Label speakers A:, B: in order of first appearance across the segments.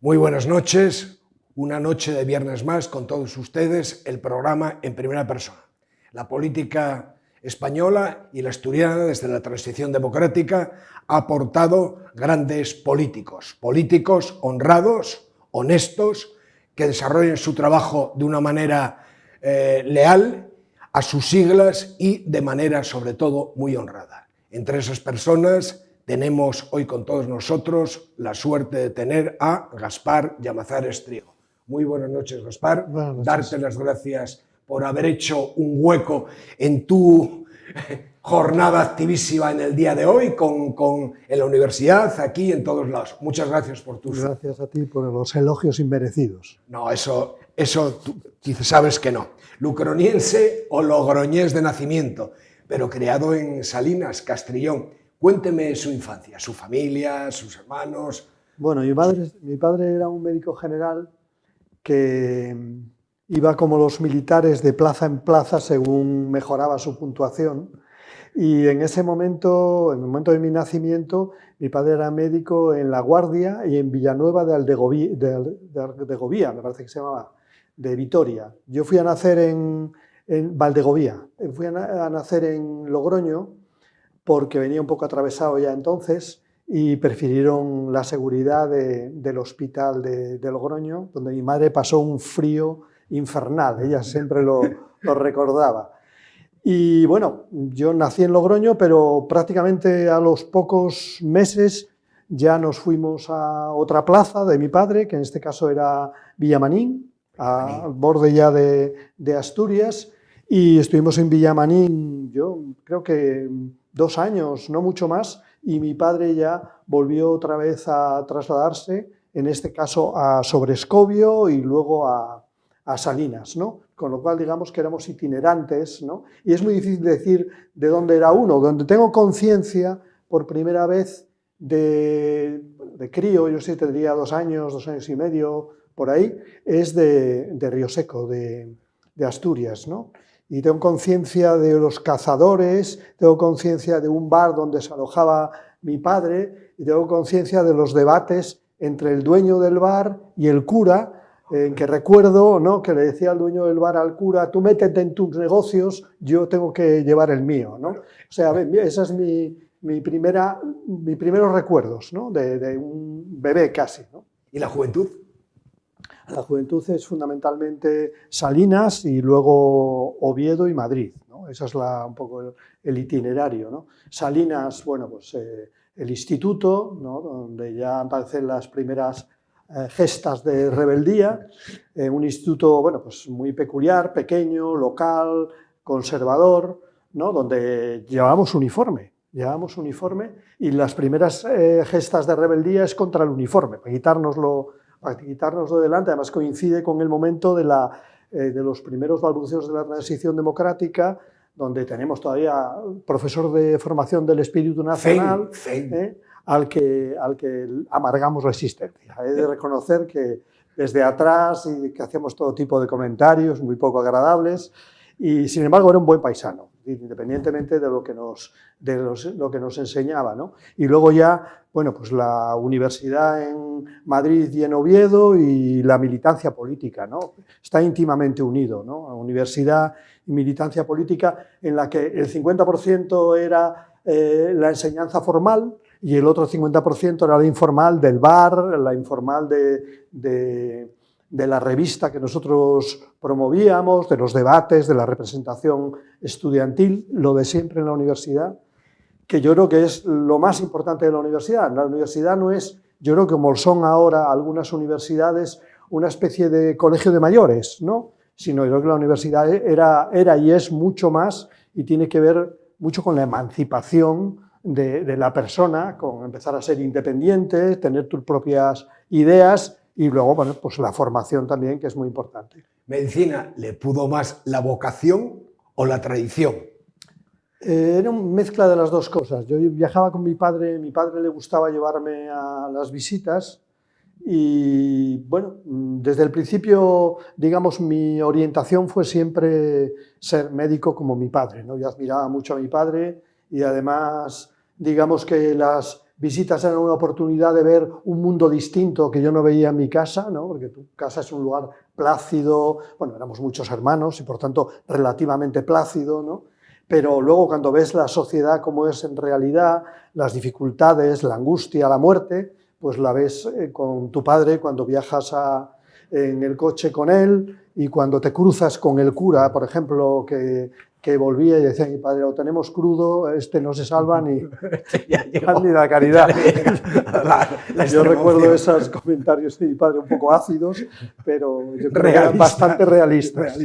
A: Muy buenas noches, una noche de viernes más con todos ustedes, el programa En Primera Persona. La política española y la asturiana desde la transición democrática ha aportado grandes políticos honrados, honestos, que desarrollen su trabajo de una manera leal a sus siglas y de manera sobre todo muy honrada. Entre esas personas tenemos hoy con todos nosotros la suerte de tener a Gaspar Llamazares Trigo. Muy buenas noches, Gaspar.
B: Buenas noches.
A: Darte las gracias por haber hecho un hueco en tu jornada activísima en el día de hoy en la universidad, aquí, en todos lados. Muchas gracias por tus...
B: Gracias a ti por los elogios inmerecidos.
A: No, eso tú sabes que no. Lucroniense o logroñés de nacimiento, pero criado en Salinas, Castrillón. Cuénteme su infancia, su familia, sus hermanos.
B: Bueno, mi padre era un médico general que iba como los militares de plaza en plaza según mejoraba su puntuación. Y en ese momento, en el momento de mi nacimiento, mi padre era médico en La Guardia y en Villanueva de Aldegovía, me parece que se llamaba, de Vitoria. Yo fui a nacer en Valdegovía, fui a nacer en Logroño, porque venía un poco atravesado ya entonces y prefirieron la seguridad del hospital de Logroño, donde mi madre pasó un frío infernal, ella siempre lo recordaba. Y bueno, yo nací en Logroño, pero prácticamente a los pocos meses ya nos fuimos a otra plaza de mi padre, que en este caso era Villamanín, al borde ya de Asturias, y estuvimos en Villamanín, yo creo que 2 años, no mucho más, y mi padre ya volvió otra vez a trasladarse, en este caso a Sobrescobio y luego a Salinas, ¿no? Con lo cual digamos que éramos itinerantes, ¿no? Y es muy difícil decir de dónde era uno. Donde tengo conciencia por primera vez de crío, yo sí tendría 2 años, 2 años y medio, por ahí, es de Río Seco, de Asturias, ¿no? Y tengo conciencia de los cazadores, tengo conciencia de un bar donde se alojaba mi padre y tengo conciencia de los debates entre el dueño del bar y el cura, en que recuerdo, ¿no?, que le decía al dueño del bar al cura: tú métete en tus negocios, yo tengo que llevar el mío, ¿no? O sea, esa es mis primeros recuerdos, ¿no?, de un bebé casi, ¿no?
A: ¿Y la juventud?
B: La juventud es fundamentalmente Salinas y luego Oviedo y Madrid, ¿no? Ese es un poco el itinerario, ¿no? Salinas, bueno, pues el instituto, ¿no?, donde ya aparecen las primeras gestas de rebeldía, un instituto, bueno, pues muy peculiar, pequeño, local, conservador, ¿no?, donde llevábamos uniforme y las primeras gestas de rebeldía es contra el uniforme, para quitárnoslo de delante. Además coincide con el momento de los primeros balbuceos de la transición democrática, donde tenemos todavía profesor de formación del Espíritu Nacional, al que amargamos la existencia. He de reconocer que desde atrás y que hacíamos todo tipo de comentarios muy poco agradables, y sin embargo era un buen paisano, independientemente de lo que nos enseñaba, ¿no? Y luego ya, bueno, pues la universidad en Madrid y en Oviedo y la militancia política, ¿no? Está íntimamente unido, ¿no? La universidad y militancia política, en la que el 50% era la enseñanza formal y el otro 50% era la informal del bar, la informal de la revista que nosotros promovíamos, de los debates, de la representación estudiantil, lo de siempre en la universidad, que yo creo que es lo más importante de la universidad. La universidad no es, yo creo que como son ahora algunas universidades, una especie de colegio de mayores, ¿no? Sino yo creo que la universidad era y es mucho más, y tiene que ver mucho con la emancipación de la persona, con empezar a ser independiente, tener tus propias ideas. Y luego, bueno, pues la formación también, que es muy importante.
A: ¿Medicina le pudo más la vocación o la tradición?
B: Era una mezcla de las dos cosas. Yo viajaba con mi padre le gustaba llevarme a las visitas y, bueno, desde el principio, digamos, mi orientación fue siempre ser médico como mi padre, ¿no? Yo admiraba mucho a mi padre y además, digamos que las visitas eran una oportunidad de ver un mundo distinto que yo no veía en mi casa, ¿no? Porque tu casa es un lugar plácido, bueno, éramos muchos hermanos y por tanto relativamente plácido, ¿no? Pero luego cuando ves la sociedad como es en realidad, las dificultades, la angustia, la muerte, pues la ves con tu padre cuando viajas en el coche con él y cuando te cruzas con el cura, por ejemplo, que volvía y decía, mi padre, lo tenemos crudo, no se salva ni la caridad. Yo recuerdo esos comentarios de mi padre un poco ácidos, pero yo creo que eran bastante realistas.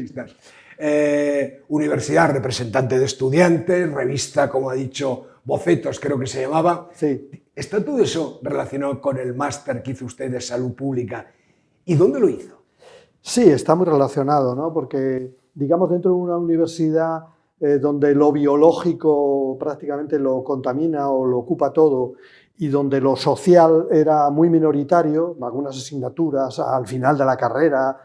A: Universidad, representante de estudiantes, revista, como ha dicho, Bocetos, creo que se llamaba.
B: Sí.
A: ¿Está todo eso relacionado con el máster que hizo usted de Salud Pública? ¿Y dónde lo hizo?
B: Sí, está muy relacionado, ¿no? Porque, digamos, dentro de una universidad donde lo biológico prácticamente lo contamina o lo ocupa todo y donde lo social era muy minoritario, algunas asignaturas al final de la carrera,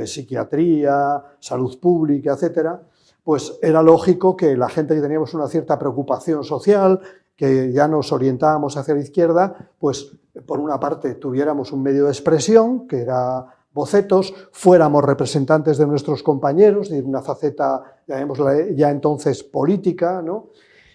B: psiquiatría, salud pública, etcétera, pues era lógico que la gente que teníamos una cierta preocupación social, que ya nos orientábamos hacia la izquierda, pues por una parte tuviéramos un medio de expresión, que era Bocetos, fuéramos representantes de nuestros compañeros, de una faceta, llamémosla ya entonces política, ¿no?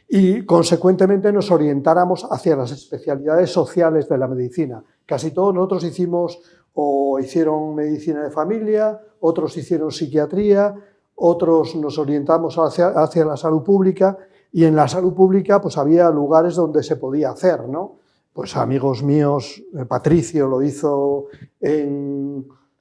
B: Y consecuentemente nos orientáramos hacia las especialidades sociales de la medicina. Casi todos nosotros hicieron medicina de familia, otros hicieron psiquiatría, otros nos orientamos hacia la salud pública, y en la salud pública pues había lugares donde se podía hacer, ¿no? Pues amigos míos, Patricio lo hizo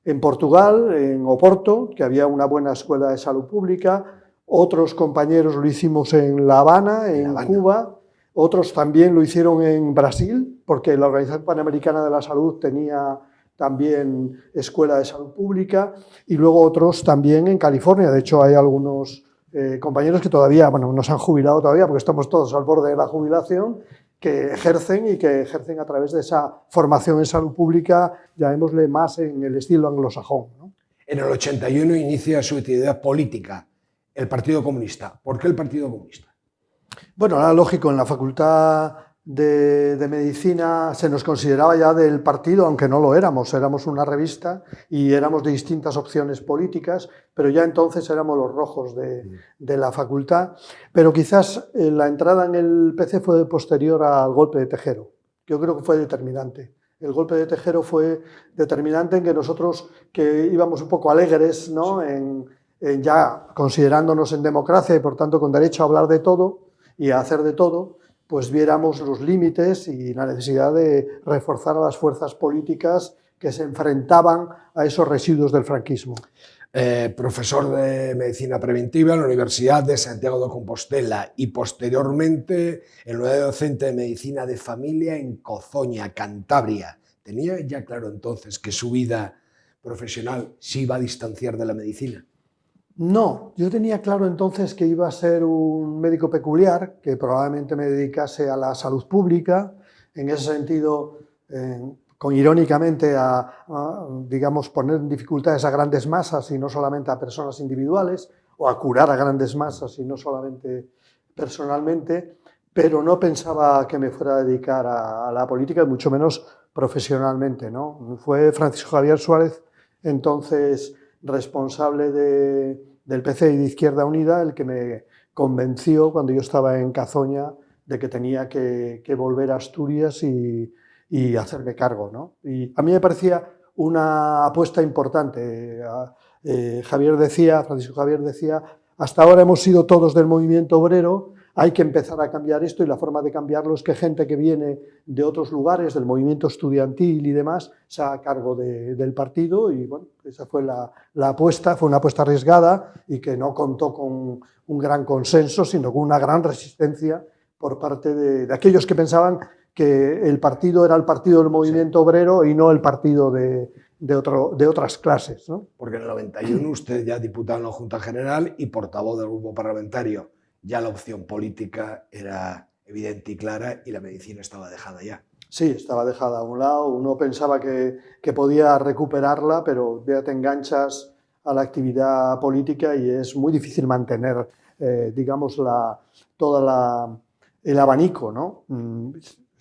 B: en Portugal, en Oporto, que había una buena escuela de salud pública, otros compañeros lo hicimos en La Habana, en Cuba, otros también lo hicieron en Brasil, porque la Organización Panamericana de la Salud tenía también escuela de salud pública, y luego otros también en California. De hecho, hay algunos compañeros que todavía, bueno, no se han jubilado todavía, porque estamos todos al borde de la jubilación, que ejercen a través de esa formación en salud pública, llamémosle más en el estilo anglosajón, ¿no?
A: En el 81 inicia su actividad política, el Partido Comunista. ¿Por qué el Partido Comunista?
B: Bueno, era lógico, en la Facultad de Medicina se nos consideraba ya del partido, aunque no lo éramos una revista y éramos de distintas opciones políticas, pero ya entonces éramos los rojos de la facultad. Pero quizás la entrada en el PC fue posterior al golpe de Tejero. Yo creo que fue determinante. El golpe de Tejero fue determinante en que nosotros, que íbamos un poco alegres, ¿no? Ya considerándonos en democracia y por tanto con derecho a hablar de todo y a hacer de todo, pues viéramos los límites y la necesidad de reforzar a las fuerzas políticas que se enfrentaban a esos residuos del franquismo.
A: Profesor de Medicina Preventiva en la Universidad de Santiago de Compostela y posteriormente en la unidad docente de Medicina de Familia en Cozoña, Cantabria. ¿Tenía ya claro entonces que su vida profesional se iba a distanciar de la medicina?
B: No, yo tenía claro entonces que iba a ser un médico peculiar, que probablemente me dedicase a la salud pública, en ese sentido, irónicamente digamos, poner en dificultades a grandes masas y no solamente a personas individuales, o a curar a grandes masas y no solamente personalmente, pero no pensaba que me fuera a dedicar a la política, y mucho menos profesionalmente, ¿no? Fue Francisco Javier Suárez, entonces responsable del PC y de Izquierda Unida, el que me convenció cuando yo estaba en Cazoña de que tenía que volver a Asturias y hacerme cargo, ¿no? Y a mí me parecía una apuesta importante. Francisco Javier decía, hasta ahora hemos sido todos del movimiento obrero, hay que empezar a cambiar esto, y la forma de cambiarlo es que gente que viene de otros lugares, del movimiento estudiantil y demás, se haga cargo del partido. Y bueno, esa fue la apuesta, fue una apuesta arriesgada y que no contó con un gran consenso, sino con una gran resistencia por parte de aquellos que pensaban que el partido era el partido del movimiento obrero y no el partido de otras clases, ¿no?
A: Porque en el 91 usted ya diputado en la Junta General y portavoz del grupo parlamentario. Ya la opción política era evidente y clara y la medicina estaba dejada ya.
B: Sí, estaba dejada a un lado. Uno pensaba que podía recuperarla, pero ya te enganchas a la actividad política y es muy difícil mantener, digamos, todo el abanico, ¿no?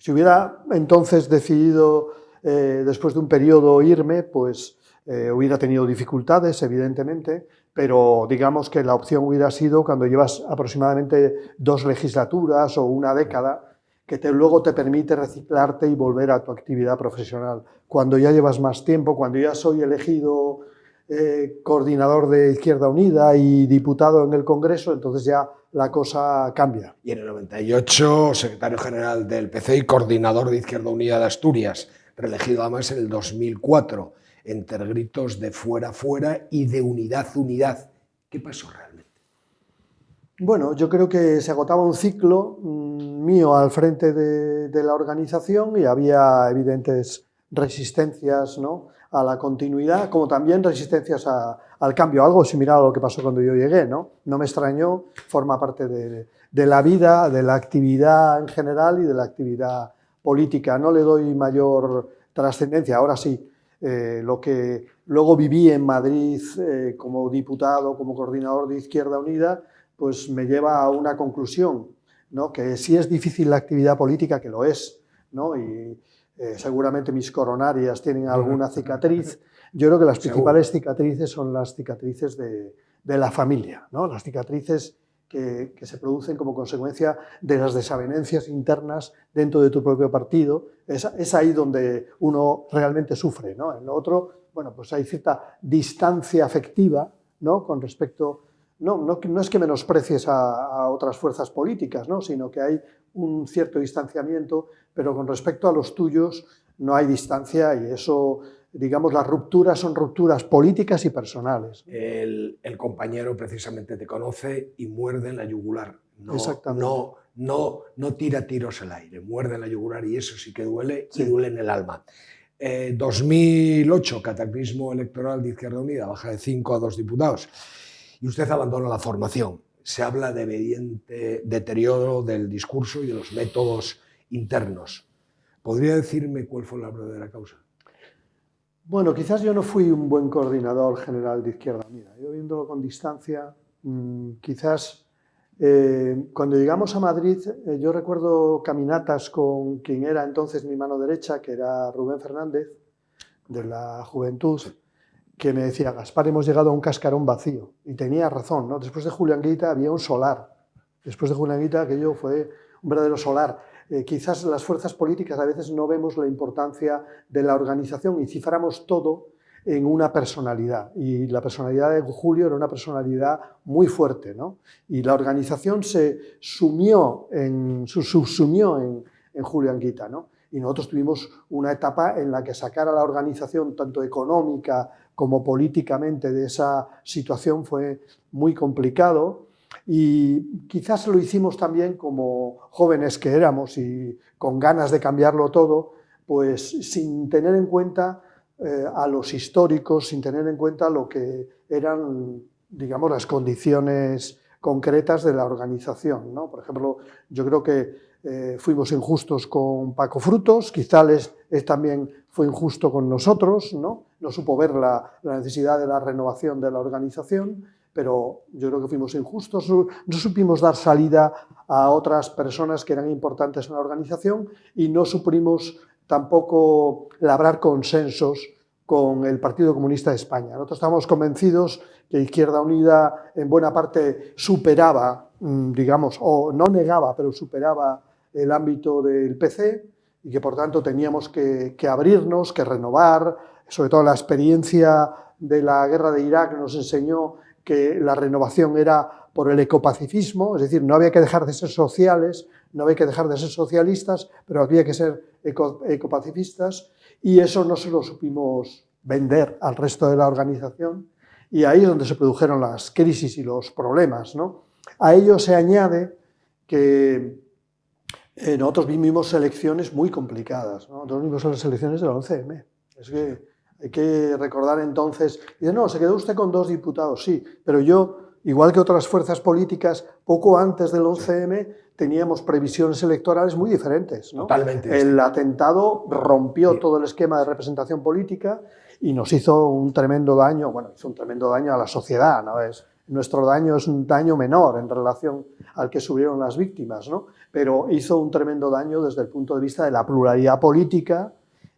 B: Si hubiera entonces decidido, después de un periodo, irme, pues hubiera tenido dificultades, evidentemente, pero digamos que la opción hubiera sido cuando llevas aproximadamente 2 legislaturas o una década, que luego te permite reciclarte y volver a tu actividad profesional. Cuando ya llevas más tiempo, cuando ya soy elegido coordinador de Izquierda Unida y diputado en el Congreso, entonces ya la cosa cambia.
A: Y en el 98, secretario general del PC y coordinador de Izquierda Unida de Asturias, reelegido además en el 2004, entre gritos de fuera, fuera y de unidad, unidad. ¿Qué pasó realmente?
B: Bueno, yo creo que se agotaba un ciclo mío al frente de la organización y había evidentes resistencias, ¿no?, a la continuidad, como también resistencias al cambio, algo similar a lo que pasó cuando yo llegué, ¿no? No me extrañó, forma parte de la vida, de la actividad en general y de la actividad política. No le doy mayor trascendencia, ahora sí. Lo que luego viví en Madrid como diputado, como coordinador de Izquierda Unida, pues me lleva a una conclusión, ¿no?, que sí es difícil la actividad política, que lo es, ¿no?, y seguramente mis coronarias tienen alguna cicatriz. Yo creo que las principales cicatrices son las cicatrices de la familia, ¿no?, las cicatrices que se producen como consecuencia de las desavenencias internas dentro de tu propio partido. Es ahí donde uno realmente sufre, ¿no? En lo otro, bueno, pues hay cierta distancia afectiva, ¿no?, con respecto... No es que menosprecies a otras fuerzas políticas, ¿no?, sino que hay un cierto distanciamiento, pero con respecto a los tuyos no hay distancia y eso, digamos, las rupturas son rupturas políticas y personales.
A: El compañero precisamente te conoce y muerde en la yugular.
B: Exactamente.
A: No tira tiros al aire, muerde en la yugular y eso sí que duele,
B: Sí.
A: y duele en el alma. 2008, cataclismo electoral de Izquierda Unida, baja de 5 a 2 diputados. Y usted abandona la formación. Se habla de evidente deterioro del discurso y de los métodos internos. ¿Podría decirme cuál fue la verdadera causa?
B: Bueno, quizás yo no fui un buen coordinador general de Izquierda Unida. Yo, viéndolo con distancia, quizás cuando llegamos a Madrid, yo recuerdo caminatas con quien era entonces mi mano derecha, que era Rubén Fernández, de la Juventud, que me decía: Gaspar, hemos llegado a un cascarón vacío. Y tenía razón, ¿no? Después de Julián Guita había un solar. Después de Julián Guita aquello fue un verdadero solar. Quizás las fuerzas políticas a veces no vemos la importancia de la organización y ciframos todo en una personalidad. Y la personalidad de Julio era una personalidad muy fuerte, ¿no? Y la organización se subsumió en Julián Guita, ¿no? Y nosotros tuvimos una etapa en la que sacar a la organización, tanto económica como políticamente, de esa situación fue muy complicado. Y quizás lo hicimos también como jóvenes que éramos y con ganas de cambiarlo todo, pues sin tener en cuenta a los históricos, sin tener en cuenta lo que eran, digamos, las condiciones concretas de la organización, ¿no? Por ejemplo, yo creo que fuimos injustos con Paco Frutos, quizá él también fue injusto con nosotros, ¿no? No supo ver la necesidad de la renovación de la organización, pero yo creo que fuimos injustos, no supimos dar salida a otras personas que eran importantes en la organización y no supimos tampoco labrar consensos con el Partido Comunista de España. Nosotros estábamos convencidos que Izquierda Unida en buena parte superaba, digamos, o no negaba, pero superaba el ámbito del PC y que por tanto teníamos que abrirnos, que renovar. Sobre todo la experiencia de la guerra de Irak nos enseñó que la renovación era por el ecopacifismo, es decir, no había que dejar de ser sociales, no había que dejar de ser socialistas, pero había que ser ecopacifistas, y eso no se lo supimos vender al resto de la organización, y ahí es donde se produjeron las crisis y los problemas, ¿no? A ello se añade que nosotros vivimos elecciones muy complicadas, ¿no? Nosotros vivimos las elecciones del 11M. Es que hay que recordar entonces, dice, no, se quedó usted con 2 diputados, sí, pero yo, igual que otras fuerzas políticas, poco antes del 11M teníamos previsiones electorales muy diferentes, ¿no?
A: Totalmente.
B: El atentado rompió todo el esquema de representación política y nos hizo un tremendo daño, bueno, hizo un tremendo daño a la sociedad, ¿no? Nuestro daño es un daño menor en relación al que sufrieron las víctimas, ¿no? pero hizo un tremendo daño desde el punto de vista de la pluralidad política.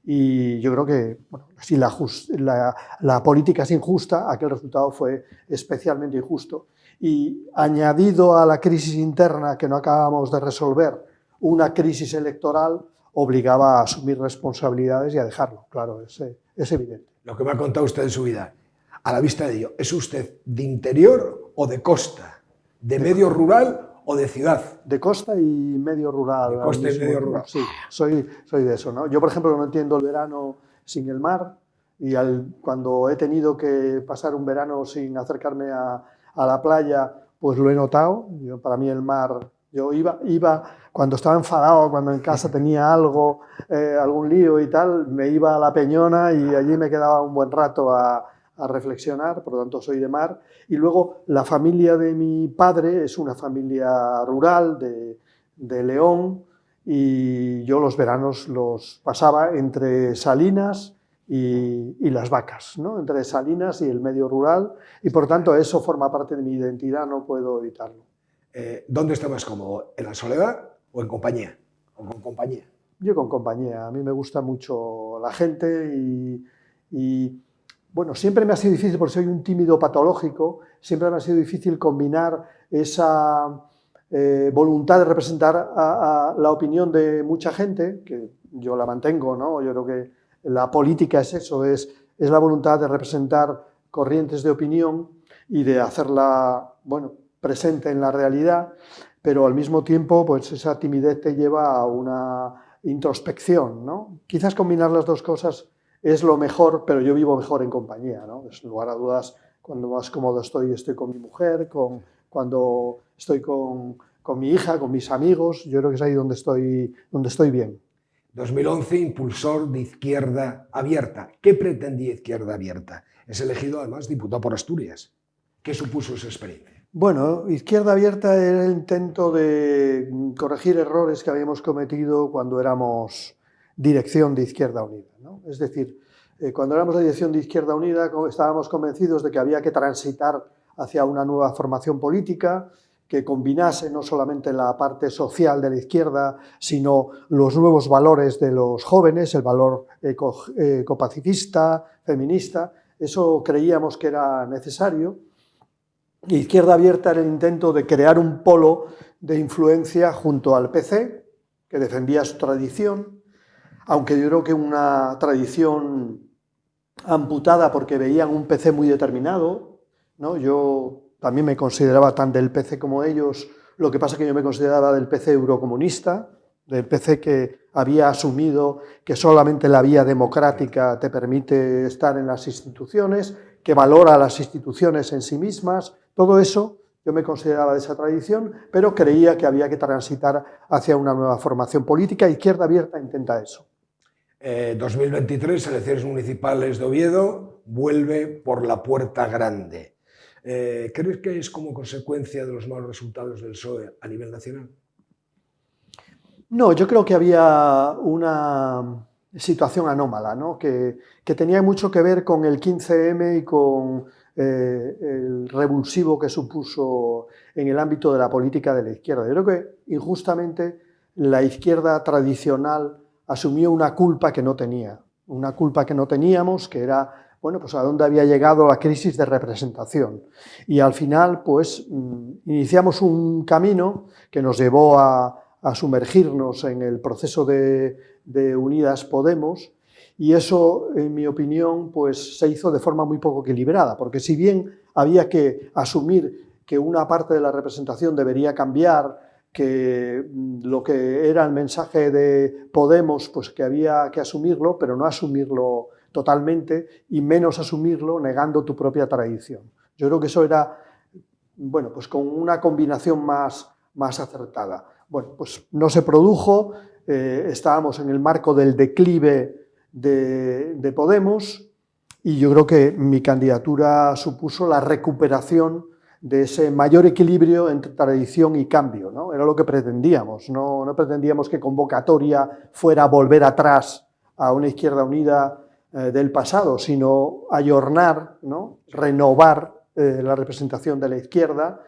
B: Y yo creo que bueno, si la política es injusta, aquel resultado fue especialmente injusto. Y añadido a la crisis interna que no acabamos de resolver, una crisis electoral obligaba a asumir responsabilidades y a dejarlo, claro, es evidente.
A: Lo que me ha contado usted de su vida, a la vista de ello, ¿es usted de interior o de costa? ¿De medio rural o de ciudad?
B: De costa y medio rural.
A: De costa y medio rural.
B: Sí, soy de eso, ¿no? Yo, por ejemplo, no entiendo el verano sin el mar, y cuando he tenido que pasar un verano sin acercarme a la playa, pues lo he notado. Para mí el mar, yo iba cuando estaba enfadado, cuando en casa tenía algo, algún lío y tal, me iba a la Peñona y allí me quedaba un buen rato a reflexionar, por lo tanto soy de mar. Y luego la familia de mi padre es una familia rural de León, y yo los veranos los pasaba entre Salinas y Las Vacas, ¿no? Entre Salinas y el medio rural, y por tanto eso forma parte de mi identidad, no puedo evitarlo.
A: ¿Dónde está más cómodo? ¿En la soledad o en compañía? ¿O con compañía?
B: Yo con compañía. A mí me gusta mucho la gente y bueno, siempre me ha sido difícil, porque soy un tímido patológico, siempre me ha sido difícil combinar esa voluntad de representar a la opinión de mucha gente, que yo la mantengo, ¿no? Yo creo que la política es eso, es la voluntad de representar corrientes de opinión y de hacerla, bueno, presente en la realidad, pero al mismo tiempo, pues esa timidez te lleva a una introspección, ¿no? Quizás combinar las dos cosas es lo mejor, pero yo vivo mejor en compañía, ¿no? Sin lugar a dudas, cuando más cómodo estoy con mi mujer, cuando estoy con mi hija, con mis amigos. Yo creo que es ahí donde estoy bien.
A: 2011, impulsor de Izquierda Abierta. ¿Qué pretendía Izquierda Abierta? Es elegido además diputado por Asturias. ¿Qué supuso esa experiencia?
B: Bueno, Izquierda Abierta era el intento de corregir errores que habíamos cometido cuando éramos dirección de Izquierda Unida, ¿no? Es decir, cuando éramos la dirección de Izquierda Unida estábamos convencidos de que había que transitar hacia una nueva formación política que combinase no solamente la parte social de la izquierda, sino los nuevos valores de los jóvenes, el valor ecopacifista, feminista. Eso creíamos que era necesario. Izquierda Abierta era el intento de crear un polo de influencia junto al PC, que defendía su tradición, aunque yo creo que una tradición amputada porque veían un PC muy determinado, ¿no? Yo también me consideraba tan del PC como ellos, lo que pasa es que yo me consideraba del PC eurocomunista, del PC que había asumido que solamente la vía democrática te permite estar en las instituciones, que valora las instituciones en sí mismas. Todo eso yo me consideraba de esa tradición, pero creía que había que transitar hacia una nueva formación política. Izquierda Abierta intenta eso.
A: 2023, elecciones municipales de Oviedo, vuelve por la puerta grande. ¿Crees que es como consecuencia de los malos resultados del PSOE a nivel nacional?
B: No, yo creo que había una situación anómala, ¿no? que tenía mucho que ver con el 15M y con el revulsivo que supuso en el ámbito de la política de la izquierda. Yo creo que injustamente la izquierda tradicional asumió una culpa que no tenía, una culpa que no teníamos, que era, bueno, pues a dónde había llegado la crisis de representación. Y al final, pues, iniciamos un camino que nos llevó a sumergirnos en el proceso de Unidas Podemos, y eso, en mi opinión, pues se hizo de forma muy poco equilibrada, porque si bien había que asumir que una parte de la representación debería cambiar, que lo que era el mensaje de Podemos, pues que había que asumirlo, pero no asumirlo totalmente, y menos asumirlo negando tu propia tradición. Yo creo que eso era, bueno, pues con una combinación más acertada. Bueno, pues no se produjo, estábamos en el marco del declive de Podemos, y yo creo que mi candidatura supuso la recuperación de ese mayor equilibrio entre tradición y cambio, ¿no? Era lo que pretendíamos, no pretendíamos que convocatoria fuera volver atrás a una Izquierda Unida del pasado, sino ayornar, ¿no? Renovar la representación de la izquierda.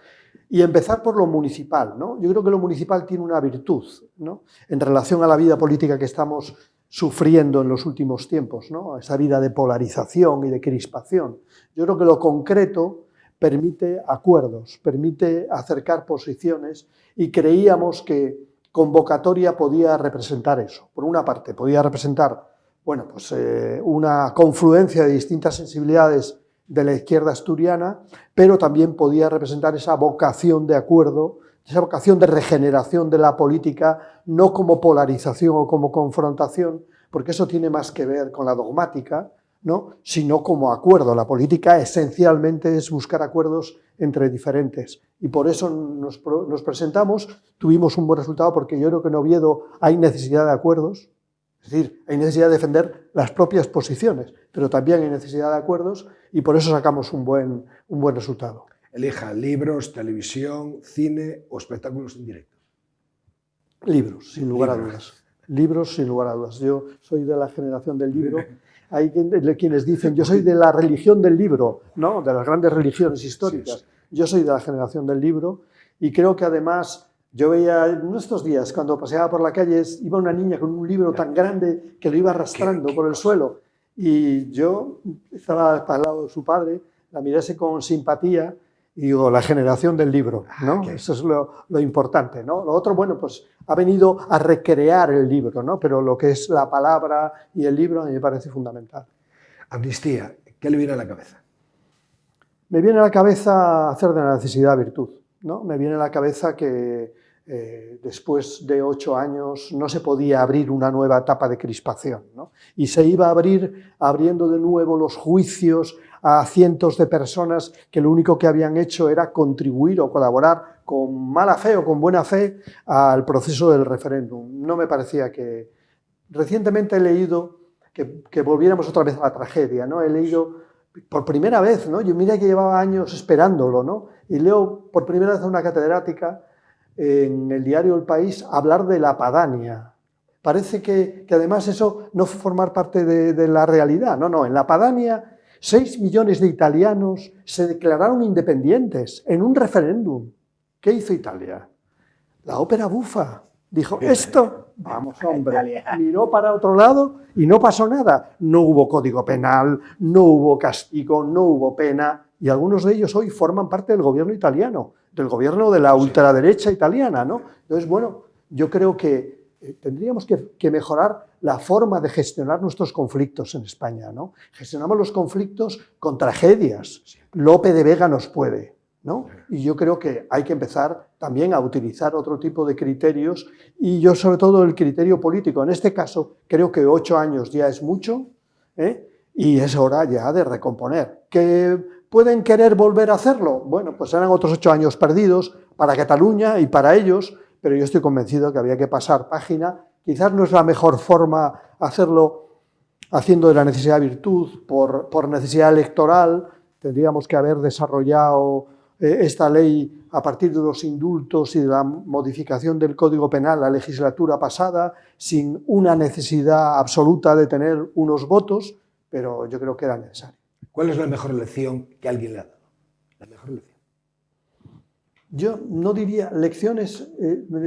B: y empezar por lo municipal, ¿no? Yo creo que lo municipal tiene una virtud, ¿no?, en relación a la vida política que estamos sufriendo en los últimos tiempos, ¿no?, esa vida de polarización y de crispación. Yo creo que lo concreto permite acuerdos, permite acercar posiciones, y creíamos que convocatoria podía representar eso. Por una parte, podía representar, bueno, pues, una confluencia de distintas sensibilidades de la izquierda asturiana, pero también podía representar esa vocación de acuerdo, esa vocación de regeneración de la política, no como polarización o como confrontación, porque eso tiene más que ver con la dogmática, ¿no?, sino como acuerdo. La política esencialmente es buscar acuerdos entre diferentes, y por eso nos presentamos, tuvimos un buen resultado, porque yo creo que en Oviedo hay necesidad de acuerdos, es decir, hay necesidad de defender las propias posiciones, pero también hay necesidad de acuerdos, y por eso sacamos un buen resultado.
A: Elija libros, televisión, cine o espectáculos en directo.
B: Libros, sin lugar a dudas. Libros, sin lugar a dudas. Yo soy de la generación del libro. Hay quienes dicen, yo soy de la religión del libro, ¿no?, de las grandes religiones históricas. Sí. Yo soy de la generación del libro, y creo que además, yo veía en estos días, cuando paseaba por la calle, iba una niña con un libro tan grande que lo iba arrastrando por el suelo, y yo estaba al lado de su padre, la mirase con simpatía, y digo, la generación del libro, ¿no? Eso es lo importante, ¿no? Lo otro, bueno, pues ha venido a recrear el libro, ¿no? Pero lo que es la palabra y el libro a mí me parece fundamental.
A: Amnistía, ¿qué le viene a la cabeza?
B: Me viene a la cabeza hacer de la necesidad virtud, ¿no? Me viene a la cabeza que después de 8 años no se podía abrir una nueva etapa de crispación, ¿no? Y se iba a abrir abriendo de nuevo los juicios a cientos de personas que lo único que habían hecho era contribuir o colaborar con mala fe o con buena fe al proceso del referéndum. No me parecía que... Recientemente he leído que volviéramos otra vez a la tragedia, ¿no? He leído por primera vez, ¿no? Yo mira que llevaba años esperándolo, ¿no? Y leo por primera vez a una catedrática en el diario El País hablar de la Padania. Parece que además eso no fue formar parte de la realidad. No, en la Padania 6 millones de italianos se declararon independientes en un referéndum. ¿Qué hizo Italia? La ópera bufa. Dijo, esto, vamos hombre, miró para otro lado y no pasó nada. No hubo código penal, no hubo castigo, no hubo pena, y algunos de ellos hoy forman parte del gobierno italiano, del gobierno de la ultraderecha italiana, ¿no? Entonces, bueno, yo creo que tendríamos que mejorar la forma de gestionar nuestros conflictos en España, ¿no? Gestionamos los conflictos con tragedias. Lope de Vega nos puede, ¿no? Y yo creo que hay que empezar también a utilizar otro tipo de criterios, y yo sobre todo el criterio político. En este caso creo que 8 años ya es mucho, y es hora ya de recomponer. ¿Que pueden querer volver a hacerlo? Bueno, pues serán otros 8 años perdidos para Cataluña y para ellos, pero yo estoy convencido que había que pasar página. Quizás no es la mejor forma hacerlo haciendo de la necesidad virtud por necesidad electoral. Tendríamos que haber desarrollado esta ley a partir de los indultos y de la modificación del Código Penal la legislatura pasada, sin una necesidad absoluta de tener unos votos, pero yo creo que era necesario.
A: ¿Cuál es la mejor lección que alguien le ha dado? La mejor lección.
B: Yo no diría lecciones,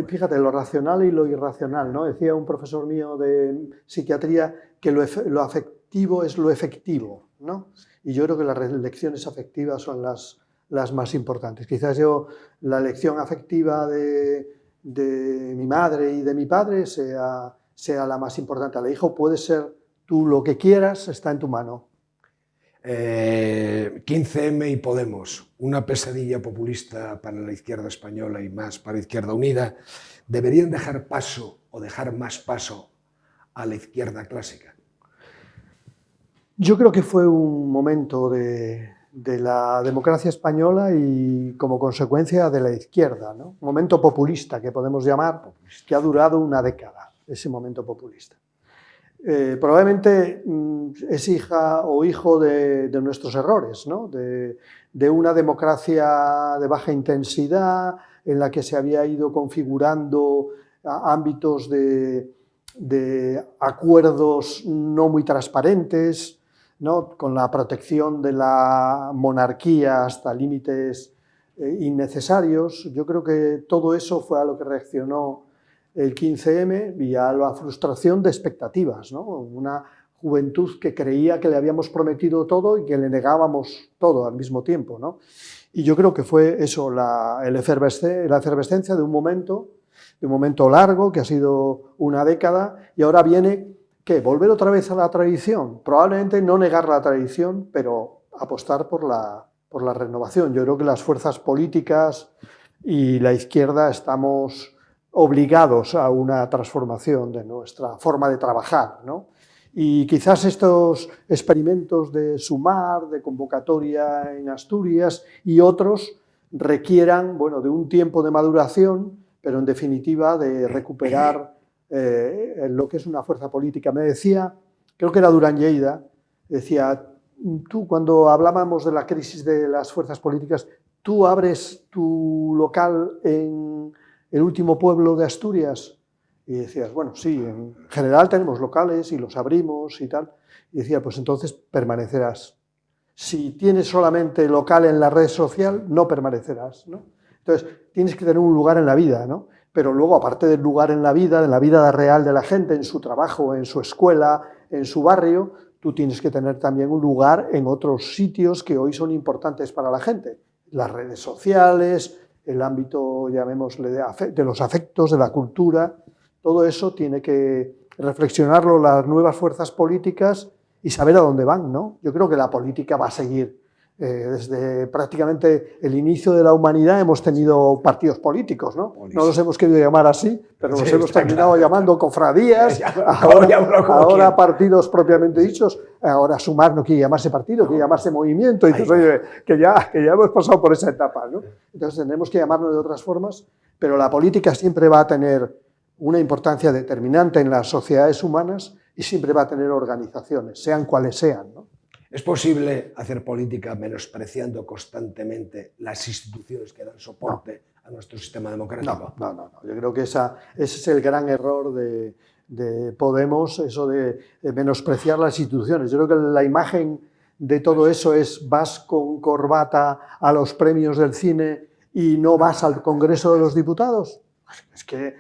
B: fíjate, lo racional y lo irracional, ¿no? Decía un profesor mío de psiquiatría que lo afectivo es lo efectivo, ¿no? Y yo creo que las lecciones afectivas son las más importantes. Quizás la lección afectiva de mi madre y de mi padre sea la más importante. Le dijo, puedes ser tú lo que quieras, está en tu mano.
A: 15M y Podemos, una pesadilla populista para la izquierda española y más para Izquierda Unida. ¿Deberían dejar paso o dejar más paso a la izquierda clásica?
B: Yo creo que fue un momento de la democracia española y como consecuencia de la izquierda, ¿no? Un momento populista que podemos llamar, que ha durado una década, ese momento populista. Probablemente es hija o hijo de nuestros errores, ¿no? De una democracia de baja intensidad en la que se había ido configurando ámbitos de acuerdos no muy transparentes, ¿no? Con la protección de la monarquía hasta límites innecesarios. Yo creo que todo eso fue a lo que reaccionó el 15M y a la frustración de expectativas, ¿no? Una juventud que creía que le habíamos prometido todo y que le negábamos todo al mismo tiempo, ¿no? Y yo creo que fue eso, la efervescencia de un momento largo, que ha sido una década, y ahora viene, ¿qué? Volver otra vez a la tradición. Probablemente no negar la tradición, pero apostar por la renovación. Yo creo que las fuerzas políticas y la izquierda estamos obligados a una transformación de nuestra forma de trabajar, ¿no? Y quizás estos experimentos de Sumar, de convocatoria en Asturias y otros requieran, bueno, de un tiempo de maduración, pero en definitiva de recuperar lo que es una fuerza política. Me decía, creo que era Durán Lleida, decía, tú cuando hablábamos de la crisis de las fuerzas políticas, tú abres tu local en el último pueblo de Asturias. Y decías, bueno, sí, en general tenemos locales y los abrimos y tal. Y decía, pues entonces permanecerás. Si tienes solamente local en la red social, no permanecerás, ¿no? Entonces, tienes que tener un lugar en la vida, ¿no? Pero luego, aparte del lugar en la vida real de la gente, en su trabajo, en su escuela, en su barrio, tú tienes que tener también un lugar en otros sitios que hoy son importantes para la gente. Las redes sociales, el ámbito, llamémosle, de los afectos, de la cultura. Todo eso tiene que reflexionarlo las nuevas fuerzas políticas y saber a dónde van, ¿no? Yo creo que la política va a seguir. Desde prácticamente el inicio de la humanidad hemos tenido partidos políticos, ¿no? No los hemos querido llamar así, pero los hemos terminado llamando cofradías, ahora partidos propiamente dichos, ahora Sumar no quiere llamarse partido, quiere llamarse movimiento, y dices, oye, que ya hemos pasado por esa etapa, ¿no? Entonces tenemos que llamarnos de otras formas, pero la política siempre va a tener una importancia determinante en las sociedades humanas y siempre va a tener organizaciones, sean cuales sean, ¿no?
A: ¿Es posible hacer política menospreciando constantemente las instituciones que dan soporte a nuestro sistema democrático?
B: No. Yo creo que ese es el gran error de Podemos, eso de menospreciar las instituciones. Yo creo que la imagen de todo eso es vas con corbata a los premios del cine y no vas al Congreso de los Diputados. Es que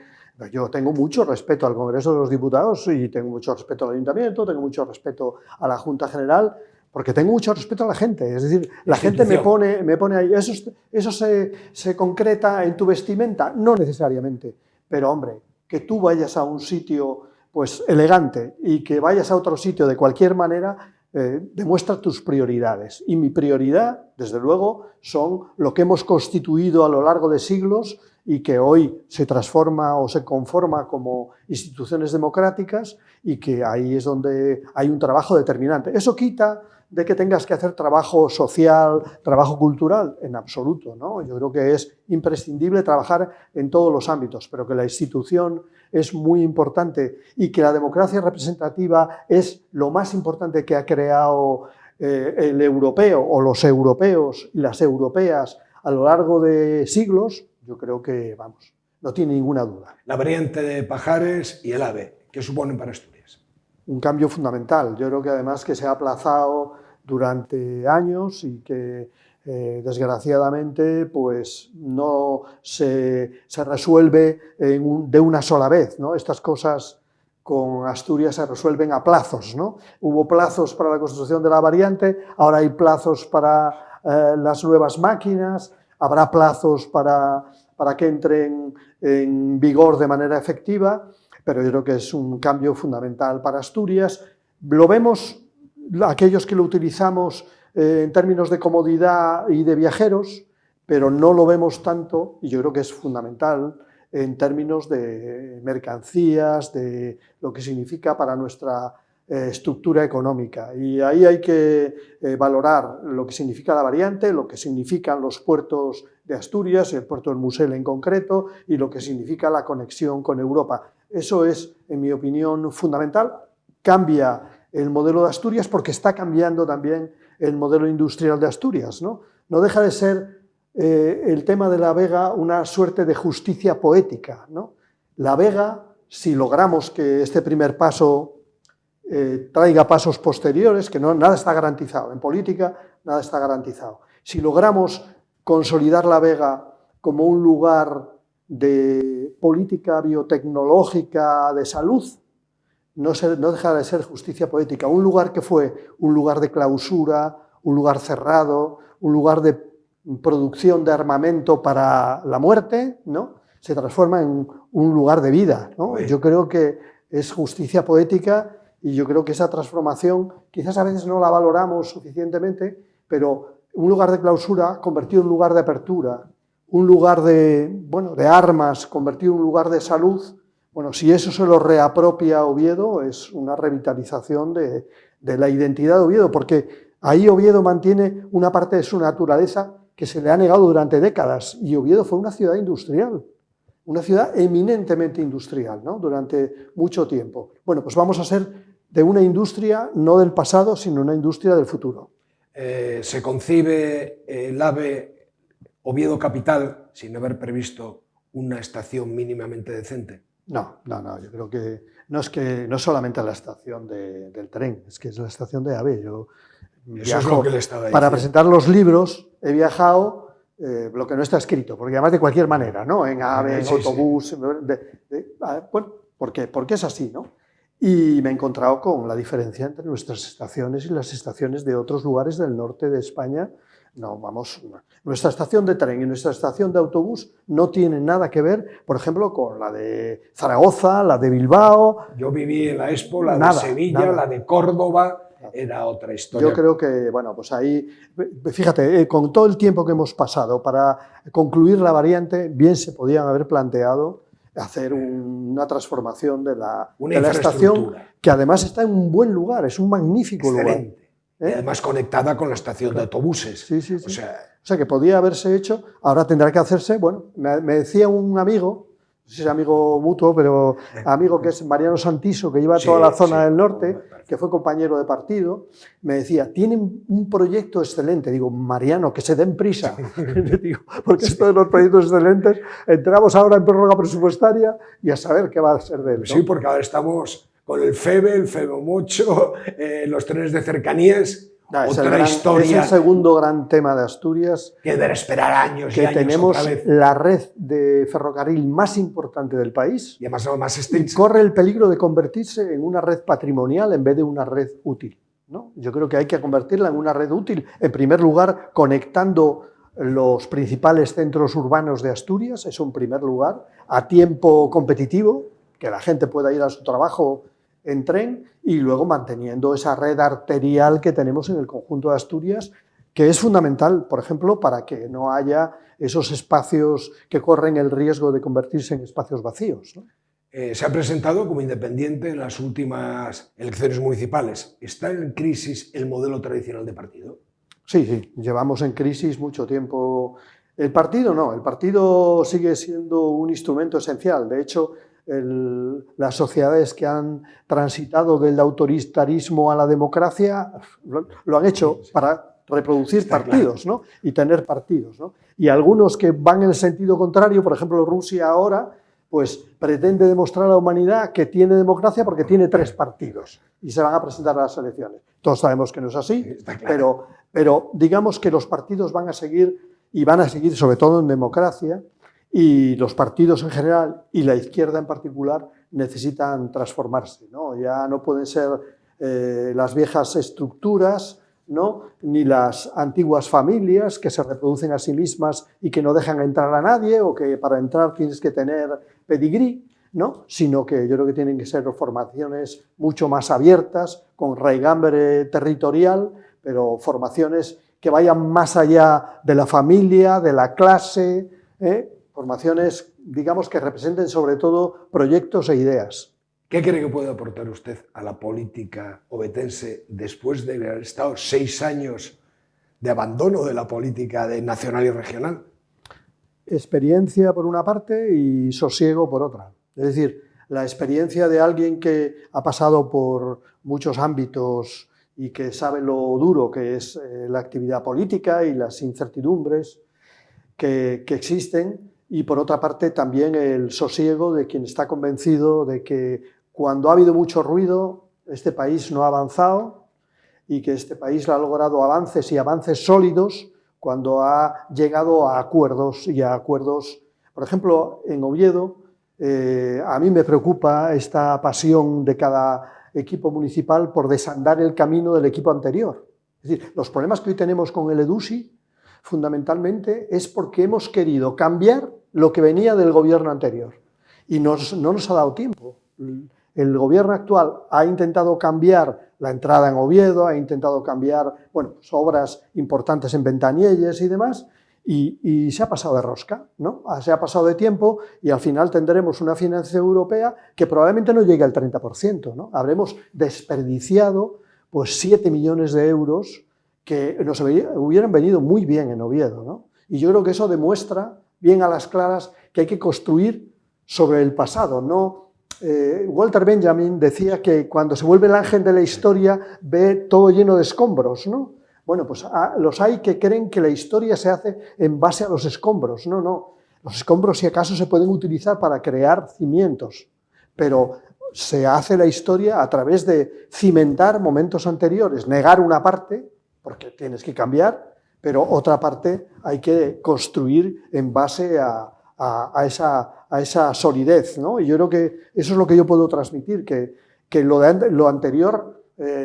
B: yo tengo mucho respeto al Congreso de los Diputados y tengo mucho respeto al Ayuntamiento, tengo mucho respeto a la Junta General, porque tengo mucho respeto a la gente. Es decir, la gente me pone ahí. ¿Eso se concreta en tu vestimenta? No necesariamente. Pero, hombre, que tú vayas a un sitio pues elegante y que vayas a otro sitio de cualquier manera, demuestra tus prioridades. Y mi prioridad, desde luego, son lo que hemos constituido a lo largo de siglos y que hoy se transforma o se conforma como instituciones democráticas, y que ahí es donde hay un trabajo determinante. Eso quita de que tengas que hacer trabajo social, trabajo cultural, en absoluto, ¿no? Yo creo que es imprescindible trabajar en todos los ámbitos, pero que la institución es muy importante y que la democracia representativa es lo más importante que ha creado el europeo o los europeos y las europeas a lo largo de siglos. Yo creo que, vamos, no tiene ninguna duda.
A: La variante de Pajares y el AVE, ¿qué suponen para Asturias?
B: Un cambio fundamental. Yo creo que además que se ha aplazado durante años y que desgraciadamente pues no se resuelve de una sola vez, ¿no? Estas cosas con Asturias se resuelven a plazos, ¿no? Hubo plazos para la construcción de la variante, ahora hay plazos para las nuevas máquinas, habrá plazos para que entren en vigor de manera efectiva, pero yo creo que es un cambio fundamental para Asturias. Lo vemos aquellos que lo utilizamos en términos de comodidad y de viajeros, pero no lo vemos tanto, y yo creo que es fundamental, en términos de mercancías, de lo que significa para nuestra estructura económica. Y ahí hay que valorar lo que significa la variante, lo que significan los puertos de Asturias, el puerto del Musel en concreto, y lo que significa la conexión con Europa. Eso es, en mi opinión, fundamental. Cambia el modelo de Asturias porque está cambiando también el modelo industrial de Asturias, ¿no? No deja de ser el tema de la Vega una suerte de justicia poética, ¿no? La Vega, si logramos que este primer paso traiga pasos posteriores, que nada está garantizado, en política nada está garantizado. Si logramos consolidar La Vega como un lugar de política biotecnológica de salud, no deja de ser justicia poética. Un lugar que fue un lugar de clausura, un lugar cerrado, un lugar de producción de armamento para la muerte, ¿no? Se transforma en un lugar de vida, ¿no? Yo creo que es justicia poética y yo creo que esa transformación quizás a veces no la valoramos suficientemente, pero un lugar de clausura convertido en un lugar de apertura, un lugar de armas convertido en un lugar de salud, bueno, si eso se lo reapropia Oviedo, es una revitalización de la identidad de Oviedo, porque ahí Oviedo mantiene una parte de su naturaleza que se le ha negado durante décadas, y Oviedo fue una ciudad industrial, una ciudad eminentemente industrial, ¿no? Durante mucho tiempo. Bueno, pues vamos a ser de una industria no del pasado, sino una industria del futuro.
A: ¿Se concibe el AVE Oviedo Capital sin haber previsto una estación mínimamente decente?
B: No, yo creo que no es solamente la estación del tren, es que es la estación de AVE. Yo
A: Eso es lo que le estaba diciendo.
B: Para presentar los libros he viajado lo que no está escrito, porque además de cualquier manera, ¿no? En AVE, en autobús, bueno, porque es así, ¿no? Y me he encontrado con la diferencia entre nuestras estaciones y las estaciones de otros lugares del norte de España. No, vamos, nuestra estación de tren y nuestra estación de autobús no tienen nada que ver, por ejemplo, con la de Zaragoza, la de Bilbao.
A: Yo viví en la Expo, la de Sevilla, la de Córdoba, era otra historia.
B: Yo creo que, bueno, pues ahí, fíjate, con todo el tiempo que hemos pasado para concluir la variante, bien se podían haber planteado hacer una transformación de la estación, que además está en un buen lugar, es un magnífico lugar.
A: Y además conectada con la estación de autobuses.
B: Sí. O sea, que podía haberse hecho, ahora tendrá que hacerse. Bueno, me decía un amigo, no sé si es amigo mutuo, pero amigo, que es Mariano Santiso, que lleva toda la zona del norte, que fue compañero de partido, me decía, tienen un proyecto excelente. Digo, Mariano, que se den prisa. Digo, porque esto de los proyectos excelentes, entramos ahora en prórroga presupuestaria y a saber qué va a ser de él, ¿no?
A: Sí, porque ahora estamos con el FEBE, el FEBOMOCHO, los trenes de cercanías, otra historia.
B: Es el segundo gran tema de Asturias.
A: Que debe esperar años y años.
B: Que tenemos la red de ferrocarril más importante del país.
A: Y además más extensa.
B: Y corre el peligro de convertirse en una red patrimonial en vez de una red útil, ¿no? Yo creo que hay que convertirla en una red útil, en primer lugar, conectando los principales centros urbanos de Asturias, eso en primer lugar, a tiempo competitivo, que la gente pueda ir a su trabajo en tren, y luego manteniendo esa red arterial que tenemos en el conjunto de Asturias, que es fundamental, por ejemplo, para que no haya esos espacios que corren el riesgo de convertirse en espacios vacíos, ¿no?
A: Se ha presentado como independiente en las últimas elecciones municipales. ¿Está en crisis el modelo tradicional de partido?
B: Sí, llevamos en crisis mucho tiempo. El partido no, el partido sigue siendo un instrumento esencial. De hecho, las sociedades que han transitado del autoritarismo a la democracia lo han hecho para reproducir partidos, ¿no? Y tener partidos, ¿no? Y algunos que van en el sentido contrario, por ejemplo Rusia ahora, pues pretende demostrar a la humanidad que tiene democracia porque tiene 3 partidos y se van a presentar a las elecciones. Todos sabemos que no es así, pero digamos que los partidos van a seguir, y van a seguir sobre todo en democracia, y los partidos en general y la izquierda en particular necesitan transformarse, ¿no? Ya no pueden ser las viejas estructuras, ¿no? Ni las antiguas familias que se reproducen a sí mismas y que no dejan entrar a nadie, o que para entrar tienes que tener pedigrí, ¿no? Sino que yo creo que tienen que ser formaciones mucho más abiertas, con raigambre territorial, pero formaciones que vayan más allá de la familia, de la clase, formaciones, digamos, que representen sobre todo proyectos e ideas.
A: ¿Qué cree que puede aportar usted a la política ovetense después de haber estado 6 años de abandono de la política nacional y regional?
B: Experiencia por una parte y sosiego por otra. Es decir, la experiencia de alguien que ha pasado por muchos ámbitos y que sabe lo duro que es la actividad política y las incertidumbres que existen, y por otra parte también el sosiego de quien está convencido de que cuando ha habido mucho ruido este país no ha avanzado, y que este país ha logrado avances y avances sólidos cuando ha llegado a acuerdos y a acuerdos. Por ejemplo, en Oviedo, a mí me preocupa esta pasión de cada equipo municipal por desandar el camino del equipo anterior. Es decir, los problemas que hoy tenemos con el EDUSI, fundamentalmente, es porque hemos querido cambiar lo que venía del gobierno anterior y no nos ha dado tiempo. El gobierno actual ha intentado cambiar la entrada en Oviedo, ha intentado cambiar, bueno, pues obras importantes en Ventanielles y demás, y se ha pasado de rosca, ¿no? Se ha pasado de tiempo y al final tendremos una financiación europea que probablemente no llegue al 30%, ¿no? Habremos desperdiciado pues 7 millones de euros que nos hubieran venido muy bien en Oviedo, ¿no? Y yo creo que eso demuestra bien a las claras que hay que construir sobre el pasado, ¿no? Walter Benjamin decía que cuando se vuelve el ángel de la historia ve todo lleno de escombros, ¿no? Bueno, pues los hay que creen que la historia se hace en base a los escombros. No, no. Los escombros, si acaso, se pueden utilizar para crear cimientos, pero se hace la historia a través de cimentar momentos anteriores, negar una parte, porque tienes que cambiar, pero otra parte hay que construir en base a esa solidez, ¿no? Y yo creo que eso es lo que yo puedo transmitir, que lo anterior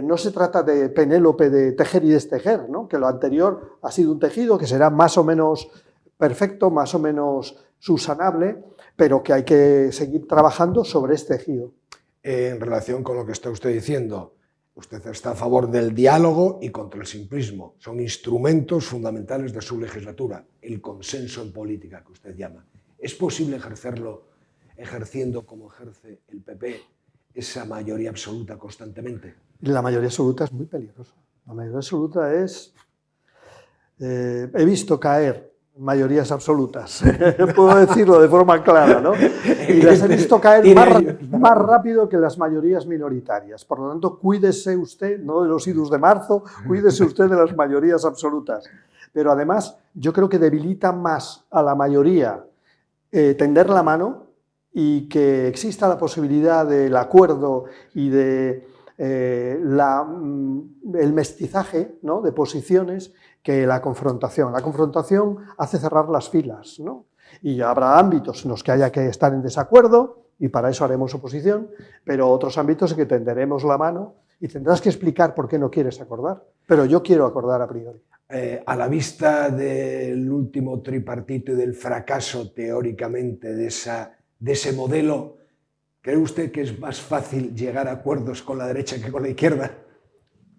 B: no se trata de Penélope de tejer y destejer, ¿no? Que lo anterior ha sido un tejido que será más o menos perfecto, más o menos subsanable, pero que hay que seguir trabajando sobre este tejido.
A: En relación con lo que está usted diciendo, usted está a favor del diálogo y contra el simplismo. Son instrumentos fundamentales de su legislatura, el consenso en política que usted llama. ¿Es posible ejercerlo ejerciendo como ejerce el PP esa mayoría absoluta constantemente?
B: La mayoría absoluta es muy peligrosa. La mayoría absoluta es... he visto caer mayorías absolutas, puedo decirlo de forma clara, ¿no? Y las he visto caer más rápido que las mayorías minoritarias. Por lo tanto, cuídese usted, no de los idus de marzo, cuídese usted de las mayorías absolutas. Pero además, yo creo que debilita más a la mayoría tender la mano y que exista la posibilidad del acuerdo y de el mestizaje, ¿no?, de posiciones que la confrontación. La confrontación hace cerrar las filas, ¿no? Y habrá ámbitos en los que haya que estar en desacuerdo y para eso haremos oposición, pero otros ámbitos en que tenderemos la mano y tendrás que explicar por qué no quieres acordar. Pero yo quiero acordar a priori.
A: A la vista del último tripartito y del fracaso teóricamente de ese modelo, ¿cree usted que es más fácil llegar a acuerdos con la derecha que con la izquierda?